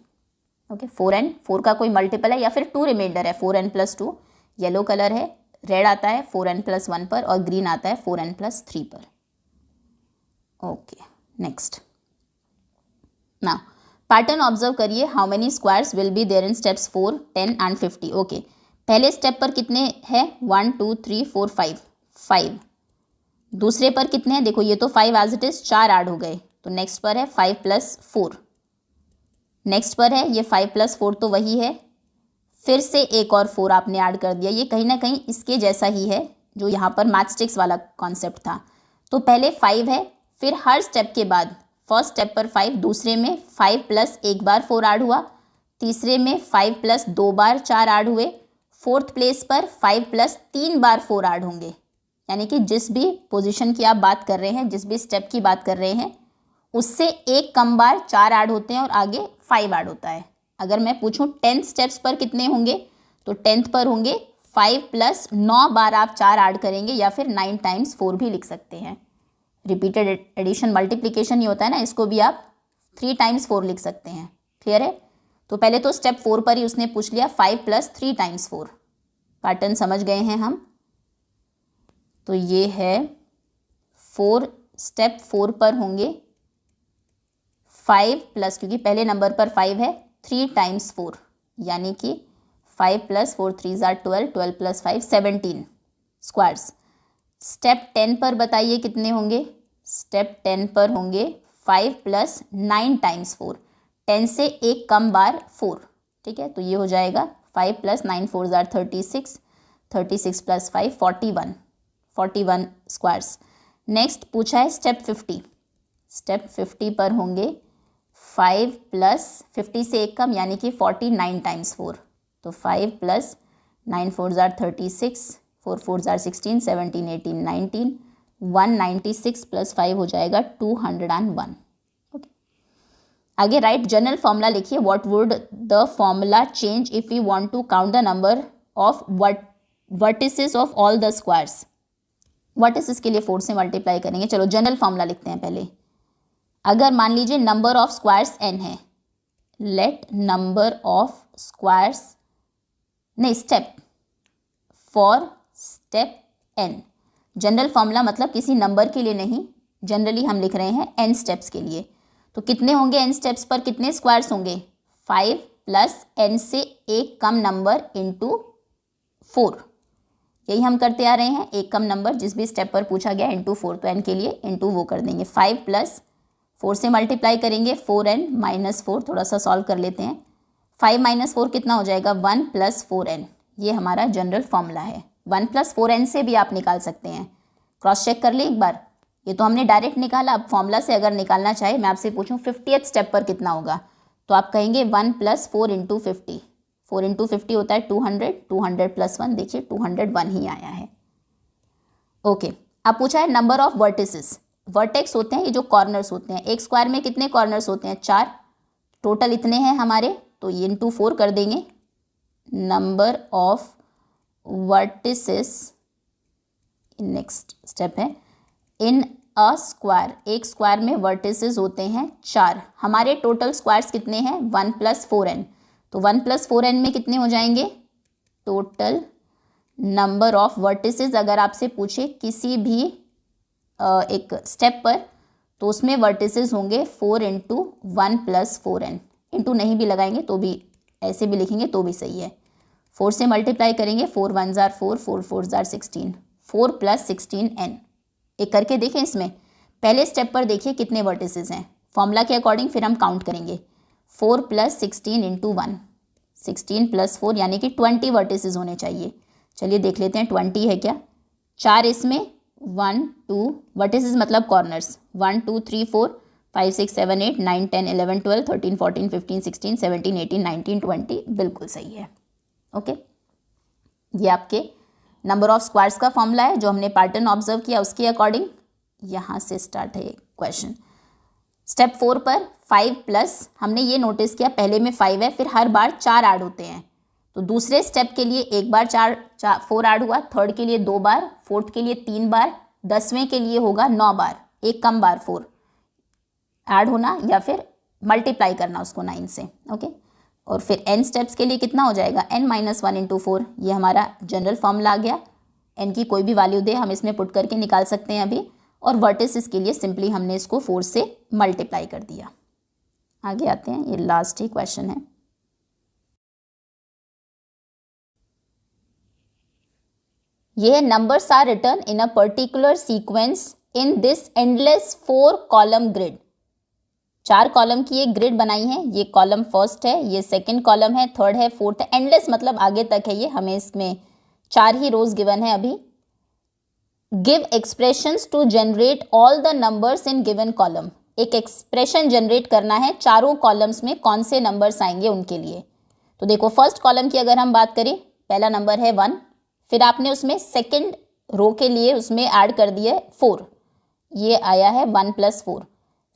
ओके, 4n 4 का कोई मल्टीपल है या फिर 2 रिमाइंडर है, 4n प्लस 2 येलो कलर है, रेड आता है 4n प्लस 1 पर, और ग्रीन आता है 4n प्लस 3 पर। Okay, next now pattern observe करिए, how many squares will be there in steps 4 10 and 50। ओके, पहले स्टेप पर कितने हैं, 1 2 3 4 5। दूसरे पर कितने हैं, देखो ये तो 5 एज इट इज 4 ऐड हो गए, तो नेक्स्ट पर है 5 प्लस 4। नेक्स्ट पर है ये 5 प्लस 4 तो वही है, फिर से एक और 4 आपने ऐड कर दिया। ये कहीं ना कहीं इसके जैसा ही है जो यहाँ पर मैथस्टिक्स वाला कॉन्सेप्ट था। तो पहले 5 है, फिर हर स्टेप के बाद फर्स्ट स्टेप पर 5, दूसरे में 5 प्लस एक बार 4 ऐड हुआ, तीसरे में 5 प्लस 2 बार 4 ऐड हुए, फोर्थ प्लेस पर 5 प्लस 3 बार 4 ऐड होंगे। यानी कि जिस भी पोजीशन की आप बात कर रहे हैं, जिस भी स्टेप की बात कर रहे हैं, उससे एक कम बार 4 ऐड होते हैं और आगे 5 ऐड होता है। अगर मैं पूछूं 10 स्टेप्स पर कितने होंगे, तो 10th पर होंगे 5 प्लस 9 बार आप 4 ऐड करेंगे, या फिर 9 टाइम्स 4 भी लिख सकते हैं। रिपीटेड एडिशन मल्टीप्लिकेशन ही होता है ना, इसको भी आप 3 टाइम्स 4 लिख सकते हैं। क्लियर है? तो पहले तो स्टेप 4 पर ही उसने पूछ लिया 5 प्लस 3 टाइम्स 4, पैटर्न समझ गए हैं हम। तो ये है 4, स्टेप 4 पर होंगे 5 प्लस, क्योंकि पहले नंबर पर 5 है, 3 टाइम्स 4 यानी कि 5 प्लस 4 3 ज़ार 12, 12 प्लस 5 17 स्क्वायर्स। स्टेप 10 पर बताइए कितने होंगे। स्टेप 10 पर होंगे 5 प्लस 9 टाइम्स 4, 10 से एक कम बार 4, ठीक है। तो ये हो जाएगा 5 प्लस 9 4 ज़ार 36, 36 प्लस 5 41, 41 स्क्वायर्स। नेक्स्ट पूछा है स्टेप 50। स्टेप 50 पर होंगे 5 प्लस 50 से एक कम यानी कि 49 टाइम्स 4, तो 5 प्लस 9 4 ज़ार 36, 4 4 ज़ार 16, 17 18 19, 196 प्लस 5 हो जाएगा 201। ओके, आगे राइट जनरल फॉर्मूला लिखिए। What would the formula change if you want to count the number of vertices of all the squares. Vertices के लिए 4 से मल्टीप्लाई करेंगे। चलो जनरल फॉर्मूला लिखते हैं पहले। अगर मान लीजिए नंबर ऑफ स्क्वायर्स n है, लेट नंबर ऑफ स्क्वायर्स, नहीं step, for step n, general formula मतलब किसी नंबर के लिए नहीं, जनरली हम लिख रहे हैं n स्टेप्स के लिए। तो कितने होंगे n स्टेप्स पर, कितने स्क्वायर्स होंगे, 5 प्लस n से एक कम नंबर इंटू 4, यही हम करते आ रहे हैं। एक कम नंबर जिस भी स्टेप पर पूछा गया इंटू 4, तो n के लिए इंटू वो कर देंगे। 5 प्लस 4 से मल्टीप्लाई करेंगे 4n माइनस 4, थोड़ा सा सॉल्व कर लेते हैं। 5 माइनस 4 कितना हो जाएगा, 1 प्लस 4n, ये हमारा जनरल फॉर्मूला है। 1 प्लस 4n से भी आप निकाल सकते हैं, क्रॉस चेक कर ले एक बार। ये तो हमने डायरेक्ट निकाला, अब फॉर्मूला से अगर निकालना चाहे, मैं आपसे पूछूं 50th स्टेप पर कितना होगा, तो आप कहेंगे 1 प्लस 4 इंटू 50, 4 इंटू 50 होता है 200, 200 प्लस 1, देखिए 201 ही आया है। ओके, अब पूछा है नंबर ऑफ वर्टिसेस। वर्टेक्स होते हैं ये जो कॉर्नर्स होते हैं, एक स्क्वायर में कितने कॉर्नर्स होते हैं, 4, टोटल इतने हैं हमारे, तो ये इंटू 4 कर देंगे। Number of vertices, next step है, इन अ स्क्वायर, एक स्क्वायर में वर्टिसेस होते हैं 4, हमारे टोटल स्क्वायर्स कितने हैं, 1 प्लस 4n, तो 1 प्लस 4n में कितने हो जाएंगे, टोटल नंबर ऑफ वर्टिसेस अगर आपसे पूछे किसी भी एक स्टेप पर, तो उसमें वर्टिसेस होंगे 4 इंटू 1 प्लस 4n, इंटू नहीं भी लगाएंगे तो भी, ऐसे भी लिखेंगे तो भी सही है। 4 से मल्टीप्लाई करेंगे, 4 1 ज़ार 4, 4 4 ज़ार 16, 4 प्लस 16n। एक करके देखें, इसमें पहले स्टेप पर देखिए कितने वर्टिसेस हैं, फॉर्मूला के अकॉर्डिंग फिर हम काउंट करेंगे। 4 प्लस 16 इंटू 1, 16 प्लस 4 यानी कि 20 वर्टिसेस होने चाहिए। चलिए देख लेते हैं 20 है क्या। 4 इसमें, 1 2 वर्टिसेस मतलब कॉर्नर्स, 1 2 3 4 5 6 7 8 9 10 11 12 13 14 15 16 17 18 19 20, बिल्कुल सही है। ओके, ये आपके नंबर ऑफ स्क्वायर्स का फॉर्मूला है जो हमने पैटर्न ऑब्जर्व किया उसके अकॉर्डिंग। यहाँ से स्टार्ट है क्वेश्चन। स्टेप 4 पर 5 प्लस, हमने ये नोटिस किया पहले में 5 है, फिर हर बार 4 ऐड होते हैं, तो दूसरे स्टेप के लिए एक बार 4 ऐड हुआ, थर्ड के लिए 2 बार, फोर्थ के लिए 3 बार, 10वें के लिए होगा 9 बार, एक कम बार 4 ऐड होना या फिर मल्टीप्लाई करना उसको 9 से। ओके, और फिर n स्टेप्स के लिए कितना हो जाएगा, n माइनस 1 इंटू 4, ये हमारा जनरल फॉर्मूला आ गया। n की कोई भी वैल्यू दे हम इसमें पुट करके निकाल सकते हैं अभी, और वर्टिसेस के लिए सिंपली हमने इसको 4 से मल्टीप्लाई कर दिया। आगे आते हैं, ये लास्ट ही क्वेश्चन है। ये numbers are written in a particular sequence in this endless 4 column grid. 4 column की एक ग्रिड बनाई है, ये कॉलम फर्स्ट है, ये सेकंड कॉलम है, थर्ड है, फोर्थ है, एंडलेस मतलब आगे तक है ये, हमें इसमें 4 ही रोज गिवन है अभी। Give expressions to generate all the numbers in given column, एक एक्सप्रेशन जनरेट करना है चारों कॉलम्स में कौन से नंबर्स आएंगे उनके लिए। तो देखो फर्स्ट कॉलम की अगर हम बात करें, पहला नंबर है 1, फिर आपने उसमें सेकंड रो के लिए उसमें ऐड कर दिया 4, ये आया है 1 प्लस 4,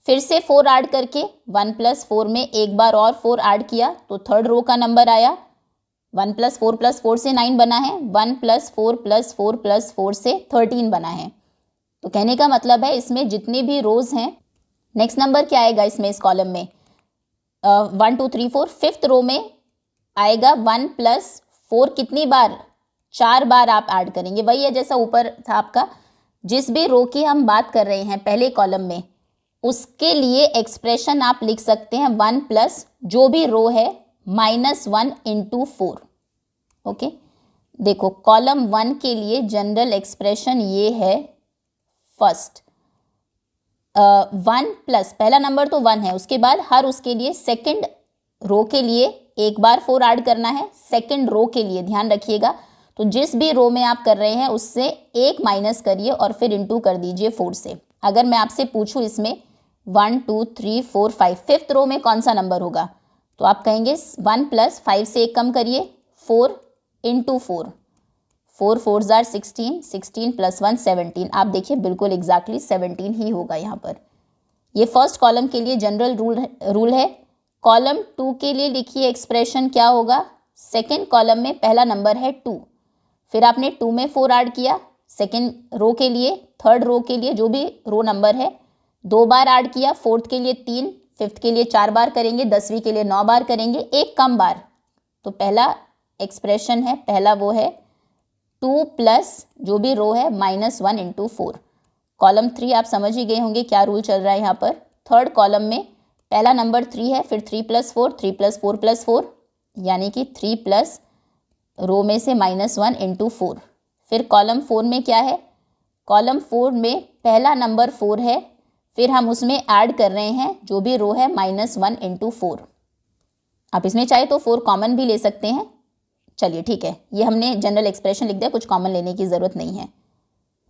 फिर से 4 ऐड करके 1 प्लस 4 में एक बार और 4 ऐड किया तो थर्ड रो का नंबर आया 1 प्लस 4 से 9 बना है, 1 प्लस 4 प्लस 4 प्लस 4 से 13 बना है। तो कहने का मतलब है इसमें जितने भी रोज हैं, नेक्स्ट नंबर क्या आएगा इसमें, इस कॉलम में 1 2 3 4, फिफ्थ रो में आएगा 1 प्लस 4 कितनी बार, 4 बार आप ऐड करेंगे। वही है जैसा ऊपर था आपका, जिस भी रो की हम बात कर रहे हैं पहले कॉलम में, उसके लिए एक्सप्रेशन आप लिख सकते हैं 1 प्लस जो भी रो है -1 इंटू 4। ओके, देखो कॉलम 1 के लिए जनरल एक्सप्रेशन ये है, फर्स्ट 1 प्लस पहला नंबर तो 1 है, उसके बाद हर उसके लिए सेकंड रो के लिए एक बार 4 ऐड करना है। सेकंड रो के लिए ध्यान रखिएगा, तो जिस भी रो में आप कर रहे हैं उससे एक माइनस करिए और फिर इंटू कर दीजिए 4 से। अगर मैं आपसे पूछूं इसमें 1 2 3 4 5 फिफ्थ रो में कौन सा नंबर होगा, तो आप कहेंगे 1 प्लस 5 से एक कम करिए 4 इंटू 4, 4 4 जार 16, 16 प्लस 1 17। आप देखिए बिल्कुल एग्जैक्टली 17 ही होगा यहाँ पर। ये फर्स्ट कॉलम के लिए जनरल रूल है। कॉलम 2 के लिए लिखिए एक्सप्रेशन क्या होगा, सेकेंड कॉलम में पहला नंबर है 2, फिर आपने 2 में 4 ऐड किया, सेकेंड रो के लिए, थर्ड रो के लिए जो भी रो नंबर है 2 बार ऐड किया, फोर्थ के लिए 3, फिफ्थ के लिए 4 बार करेंगे, 10वीं के लिए 9 बार करेंगे, एक कम बार। तो पहला एक्सप्रेशन है, पहला वो है 2 प्लस जो भी रो है -1 इंटू 4। कॉलम 3 आप समझ ही गए होंगे क्या रूल चल रहा है यहाँ पर। थर्ड कॉलम में पहला नंबर 3 है, फिर 3 प्लस 4, 3 प्लस 4 प्लस 4, यानी कि 3 प्लस रो में से -1 इंटू 4। फिर कॉलम 4 में क्या है, कॉलम 4 में पहला नंबर 4 है, फिर हम उसमें ऐड कर रहे हैं जो भी रो है -1 इंटू 4। आप इसमें चाहे तो 4 कॉमन भी ले सकते हैं। चलिए ठीक है, ये हमने जनरल एक्सप्रेशन लिख दिया, कुछ कॉमन लेने की ज़रूरत नहीं है।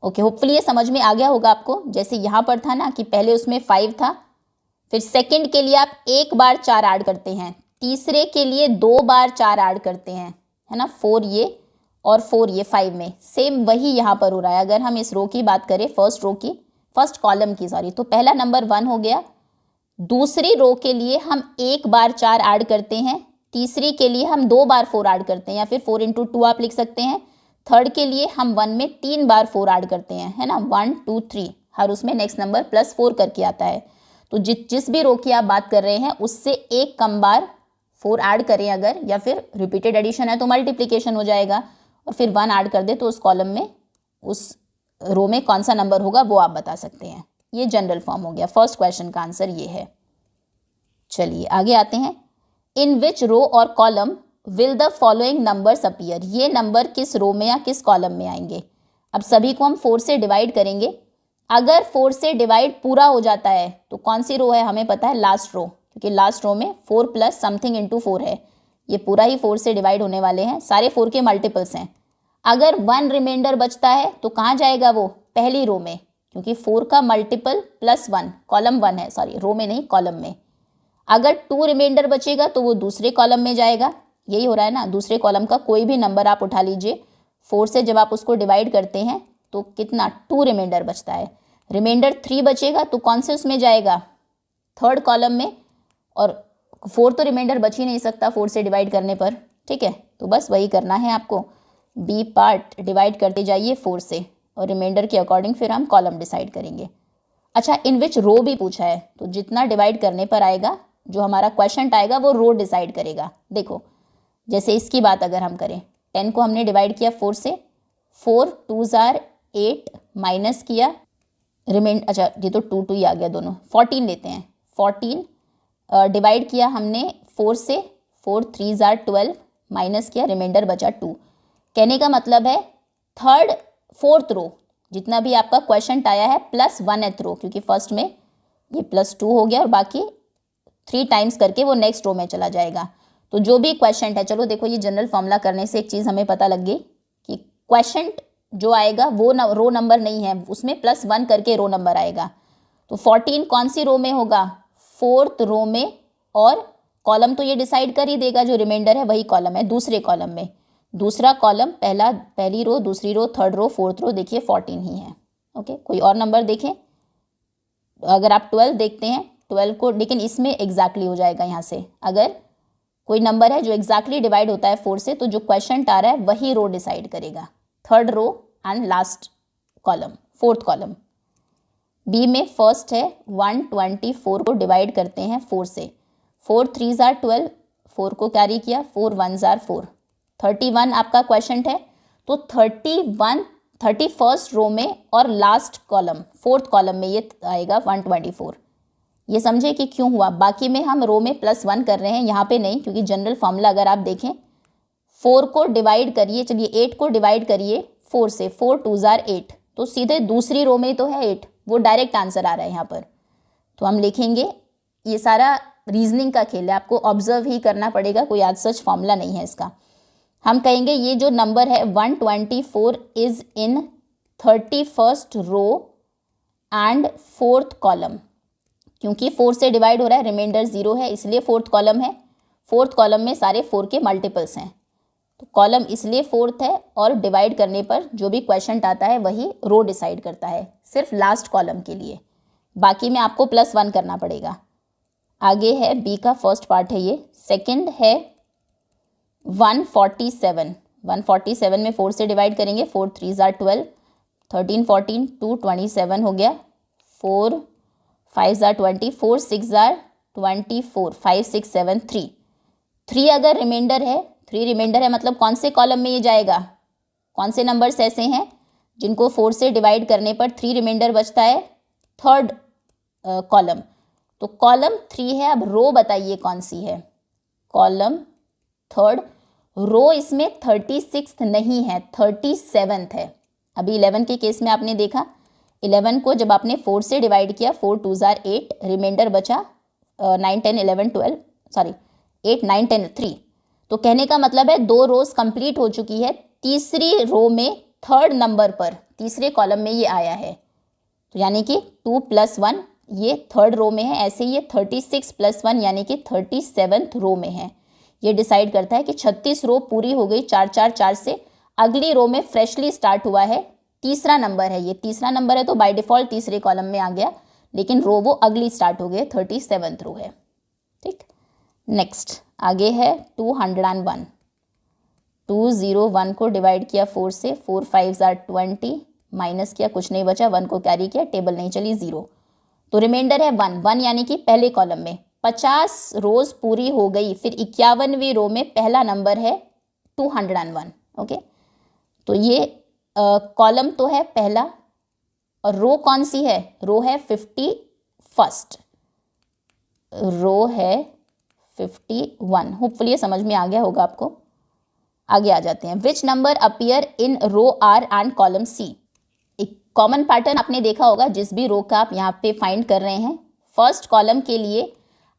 ओके, होपफुली ये समझ में आ गया होगा आपको। जैसे यहाँ पर था ना कि पहले उसमें 5 था, फिर सेकंड के लिए आप एक बार 4 ऐड करते हैं, तीसरे के लिए 2 बार 4 ऐड करते हैं, है ना, 4 ये और 4 ये 5 में। सेम वही यहाँ पर हो रहा है। अगर हम इस रो की बात करें, फर्स्ट रो की, फर्स्ट कॉलम की सॉरी, तो पहला नंबर 1 हो गया, दूसरी रो के लिए हम एक बार 4 ऐड करते हैं, तीसरी के लिए हम 2 बार 4 ऐड करते हैं, या फिर 4 इंटू 2 आप लिख सकते हैं। थर्ड के लिए हम 1 में 3 बार 4 ऐड करते हैं, है ना, 1 2 3, हर उसमें नेक्स्ट नंबर +4 करके आता है। तो जिस भी रो की आप बात कर रहे हैं उससे एक कम बार 4 ऐड करें अगर, या फिर रिपीटेड एडिशन है तो मल्टीप्लिकेशन हो जाएगा, और फिर 1 ऐड कर दे तो उस कॉलम में, उस रो में कौन सा नंबर होगा वो आप बता सकते हैं। ये जनरल फॉर्म हो गया। फर्स्ट क्वेश्चन का आंसर ये है। चलिए आगे आते हैं। इन विच रो और column will the following numbers appear, ये नंबर किस रो में या किस कॉलम में आएंगे। अब सभी को हम 4 से डिवाइड करेंगे। अगर 4 से डिवाइड पूरा हो जाता है तो कौन सी रो है, हमें पता है लास्ट रो, क्योंकि लास्ट रो में 4 प्लस समथिंग इंटू 4 है, ये पूरा ही 4 से डिवाइड होने वाले हैं, सारे 4 के मल्टीपल्स हैं। अगर 1 रिमाइंडर बचता है तो कहाँ जाएगा वो, पहली रो में, क्योंकि 4 का मल्टीपल +1 कॉलम 1 है, सॉरी रो में नहीं कॉलम में। अगर 2 रिमाइंडर बचेगा तो वो दूसरे कॉलम में जाएगा। यही हो रहा है ना, दूसरे कॉलम का कोई भी नंबर आप उठा लीजिए, 4 से जब आप उसको डिवाइड करते हैं तो कितना, 2 रिमाइंडर बचता है। रिमाइंडर 3 बचेगा तो कौन से उसमें जाएगा, थर्ड कॉलम में, और 4 तो रिमाइंडर बच ही नहीं सकता 4 से डिवाइड करने पर, ठीक है। तो बस वही करना है आपको, बी पार्ट डिवाइड करते जाइए 4 से, और रिमाइंडर के अकॉर्डिंग फिर हम कॉलम डिसाइड करेंगे। अच्छा, इन विच रो भी पूछा है, तो जितना डिवाइड करने पर आएगा, जो हमारा क्वेश्चन आएगा वो रो डिसाइड करेगा। देखो जैसे इसकी बात अगर हम करें, 10 को हमने डिवाइड किया 4 से, 4 2 जार 8 माइनस किया अच्छा ये तो 2 2 ही आ गया दोनों, 14 लेते हैं, 14 डिवाइड किया हमने 4 से, 4 3 जार 12 माइनस किया, रिमाइंडर बचा 2। कहने का मतलब है थर्ड फोर्थ रो जितना भी आपका क्वेश्चन आया है +1th रो, क्योंकि फर्स्ट में ये +2 हो गया और बाकी 3 टाइम्स करके वो नेक्स्ट रो में चला जाएगा। तो जो भी क्वेश्चन है, चलो देखो ये जनरल फॉर्मूला करने से एक चीज़ हमें पता लग गई कि क्वेश्चन जो आएगा वो रो नंबर नहीं है, उसमें +1 करके रो नंबर आएगा। तो 14 कौन सी रो में होगा, फोर्थ रो में, और कॉलम तो ये डिसाइड कर ही देगा, जो रिमाइंडर है वही कॉलम है दूसरे कॉलम में। दूसरा कॉलम पहली रो, दूसरी रो, थर्ड रो, फोर्थ रो, देखिए 14 ही है। ओके, कोई और नंबर देखें, अगर आप 12 देखते हैं, 12 को, लेकिन इसमें एग्जैक्टली हो जाएगा यहाँ से, अगर कोई नंबर है जो एग्जैक्टली डिवाइड होता है 4 से, तो जो क्वेश्चन आ रहा है वही रो डिसाइड करेगा, third row and last column, fourth column. B में फर्स्ट है 124 को डिवाइड करते हैं 4 से, 4 3 जार 12, 4 को कैरी किया, 4 1 जार 4, 31 आपका क्वेश्चन है। तो 31 रो में और लास्ट कॉलम 4th कॉलम में ये आएगा 124। ये समझे कि क्यों हुआ। बाकी में हम रो में +1 कर रहे हैं, यहाँ पे नहीं, क्योंकि जनरल फॉर्मूला अगर आप देखें 4 को डिवाइड करिए, चलिए 8 को डिवाइड करिए 4 से, 4 2 जार 8, तो सीधे दूसरी रो में तो है 8, वो डायरेक्ट आंसर आ रहा है यहाँ पर। तो हम लिखेंगे, ये सारा रीजनिंग का खेल है, आपको ऑब्जर्व ही करना पड़ेगा, कोई आज सच फॉर्मूला नहीं है इसका। हम कहेंगे ये जो नंबर है 124 is in 31st row and 4th column, क्योंकि 4 से डिवाइड हो रहा है, रिमाइंडर 0 है, इसलिए 4th कॉलम है। 4th कॉलम में सारे 4 के मल्टीपल्स हैं, तो कॉलम इसलिए 4th है, और डिवाइड करने पर जो भी क्वेश्चन आता है वही रो डिसाइड करता है, सिर्फ लास्ट कॉलम के लिए। बाकी में आपको +1 करना पड़ेगा। आगे है बी का फर्स्ट पार्ट है ये। सेकंड है 147। 147 में 4 से डिवाइड करेंगे, 4 3 जार 12, 13 14 2 27 हो गया, 4 5 जार 20, 4 6 जार 24, 5 6 7 3। 3 अगर रिमाइंडर है, 3 रिमाइंडर है मतलब कौन से कॉलम में ये जाएगा, कौन से नंबर्स ऐसे हैं जिनको 4 से डिवाइड करने पर 3 रिमाइंडर बचता है, 3rd कॉलम। तो कॉलम 3 है। अब रो बताइए कौन सी है, कॉलम 3rd। रो इसमें 36th नहीं है, 37th है। अभी 11 के केस में आपने देखा, 11 को जब आपने 4 से डिवाइड किया, 4 2 जार 8, रिमाइंडर बचा 9 10 11 12, सॉरी 8 9 10 3। तो कहने का मतलब है 2 रोज कंप्लीट हो चुकी है, तीसरी रो में 3rd नंबर पर तीसरे कॉलम में ये आया है, तो यानी कि 2 + 1 ये 3rd रो में है। ऐसे ये 36 + 1 यानी कि 37th रो में है। ये डिसाइड करता है कि 36 रो पूरी हो गई 4 4 4 से, अगली रो में फ्रेशली स्टार्ट हुआ है, तीसरा नंबर है, ये तीसरा नंबर है तो बाय डिफ़ॉल्ट तीसरे कॉलम में आ गया, लेकिन रो वो अगली स्टार्ट हो गई, 37th रो है। ठीक, नेक्स्ट आगे है 201। 201 को डिवाइड किया 4 से, 4 5 जार 20, माइनस किया कुछ नहीं बचा, 1 को कैरी किया, टेबल नहीं चली, 0, तो रिमाइंडर है 1 यानी कि पहले कॉलम में 50 रोज पूरी हो गई। फिर 51वीं रो में पहला नंबर है 201। ओके, तो ये कॉलम तो है पहला, और रो कौन सी है, रो है 51st, रो है 51। होपफुली ये समझ में आ गया होगा आपको। आगे आ जाते हैं, which number appear in row R and column C. एक कॉमन पैटर्न आपने देखा होगा, जिस भी रो का आप यहाँ पे फाइंड कर रहे हैं, फर्स्ट कॉलम के लिए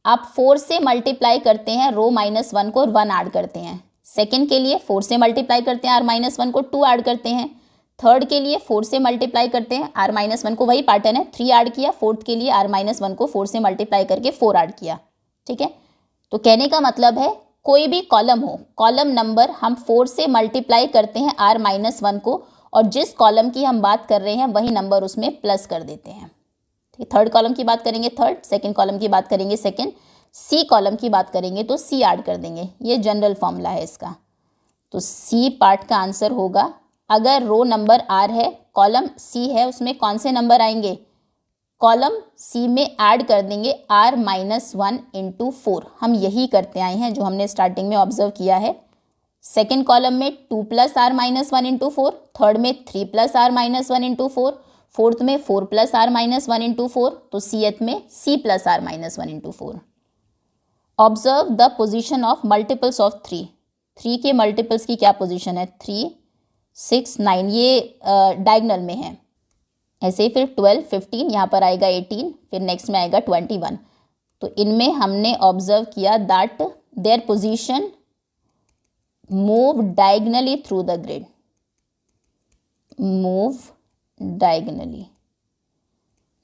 आप 4 से मल्टीप्लाई करते हैं रो -1 को और 1 ऐड करते हैं। सेकंड के लिए 4 से मल्टीप्लाई करते हैं r-1 को, 2 ऐड करते हैं। थर्ड के लिए 4 से मल्टीप्लाई करते हैं r-1 को, वही पैटर्न है, 3 ऐड किया। फोर्थ के लिए r-1 को 4 से मल्टीप्लाई करके 4 ऐड किया। ठीक है, तो कहने का मतलब है कोई भी कॉलम हो, कॉलम नंबर हम 4 से मल्टीप्लाई करते हैं r-1 को, और जिस कॉलम की हम बात कर रहे हैं वही नंबर उसमें प्लस कर देते हैं। ठीक, थर्ड कॉलम की बात करेंगे थर्ड, सेकंड कॉलम की बात करेंगे सेकंड, सी कॉलम की बात करेंगे तो सी ऐड कर देंगे। ये जनरल फॉर्मूला है इसका। तो सी पार्ट का आंसर होगा, अगर रो नंबर आर है, कॉलम सी है, उसमें कौन से नंबर आएंगे, कॉलम सी में ऐड कर देंगे r-1 इंटू 4। हम यही करते आए हैं, जो हमने स्टार्टिंग में ऑब्जर्व किया है। सेकेंड कॉलम में 2 + r-1 इंटू 4, थर्ड में 3 + r-1 इंटू 4, फोर्थ में 4 + r-1 इंटू 4, तो सीएथ में c + r-1 into 4। Observe the position of multiples of 3। 3 के मल्टीपल्स की क्या पोजिशन है, 3 6 9, ये डायगनल में है। ऐसे ही फिर 12 15, यहाँ पर आएगा 18, फिर नेक्स्ट में आएगा 21। तो इनमें हमने ऑब्जर्व किया that their position move diagonally through the grid, move diagonally.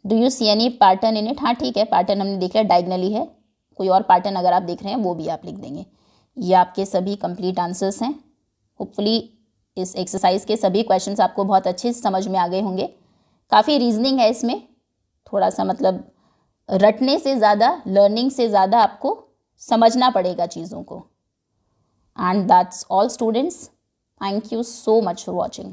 Do you see any pattern in it. हाँ ठीक है, पैटर्न हमने देख लिया, डायगनली है। कोई और पैटर्न अगर आप देख रहे हैं वो भी आप लिख देंगे। ये आपके सभी कंप्लीट आंसर्स हैं। होपफुली इस एक्सरसाइज के सभी क्वेश्चंस आपको बहुत अच्छे से समझ में आ गए होंगे। काफ़ी रीजनिंग है इसमें, थोड़ा सा मतलब रटने से ज़्यादा, लर्निंग से ज़्यादा आपको समझना पड़ेगा चीज़ों को। And that's all students, thank you so much for watching.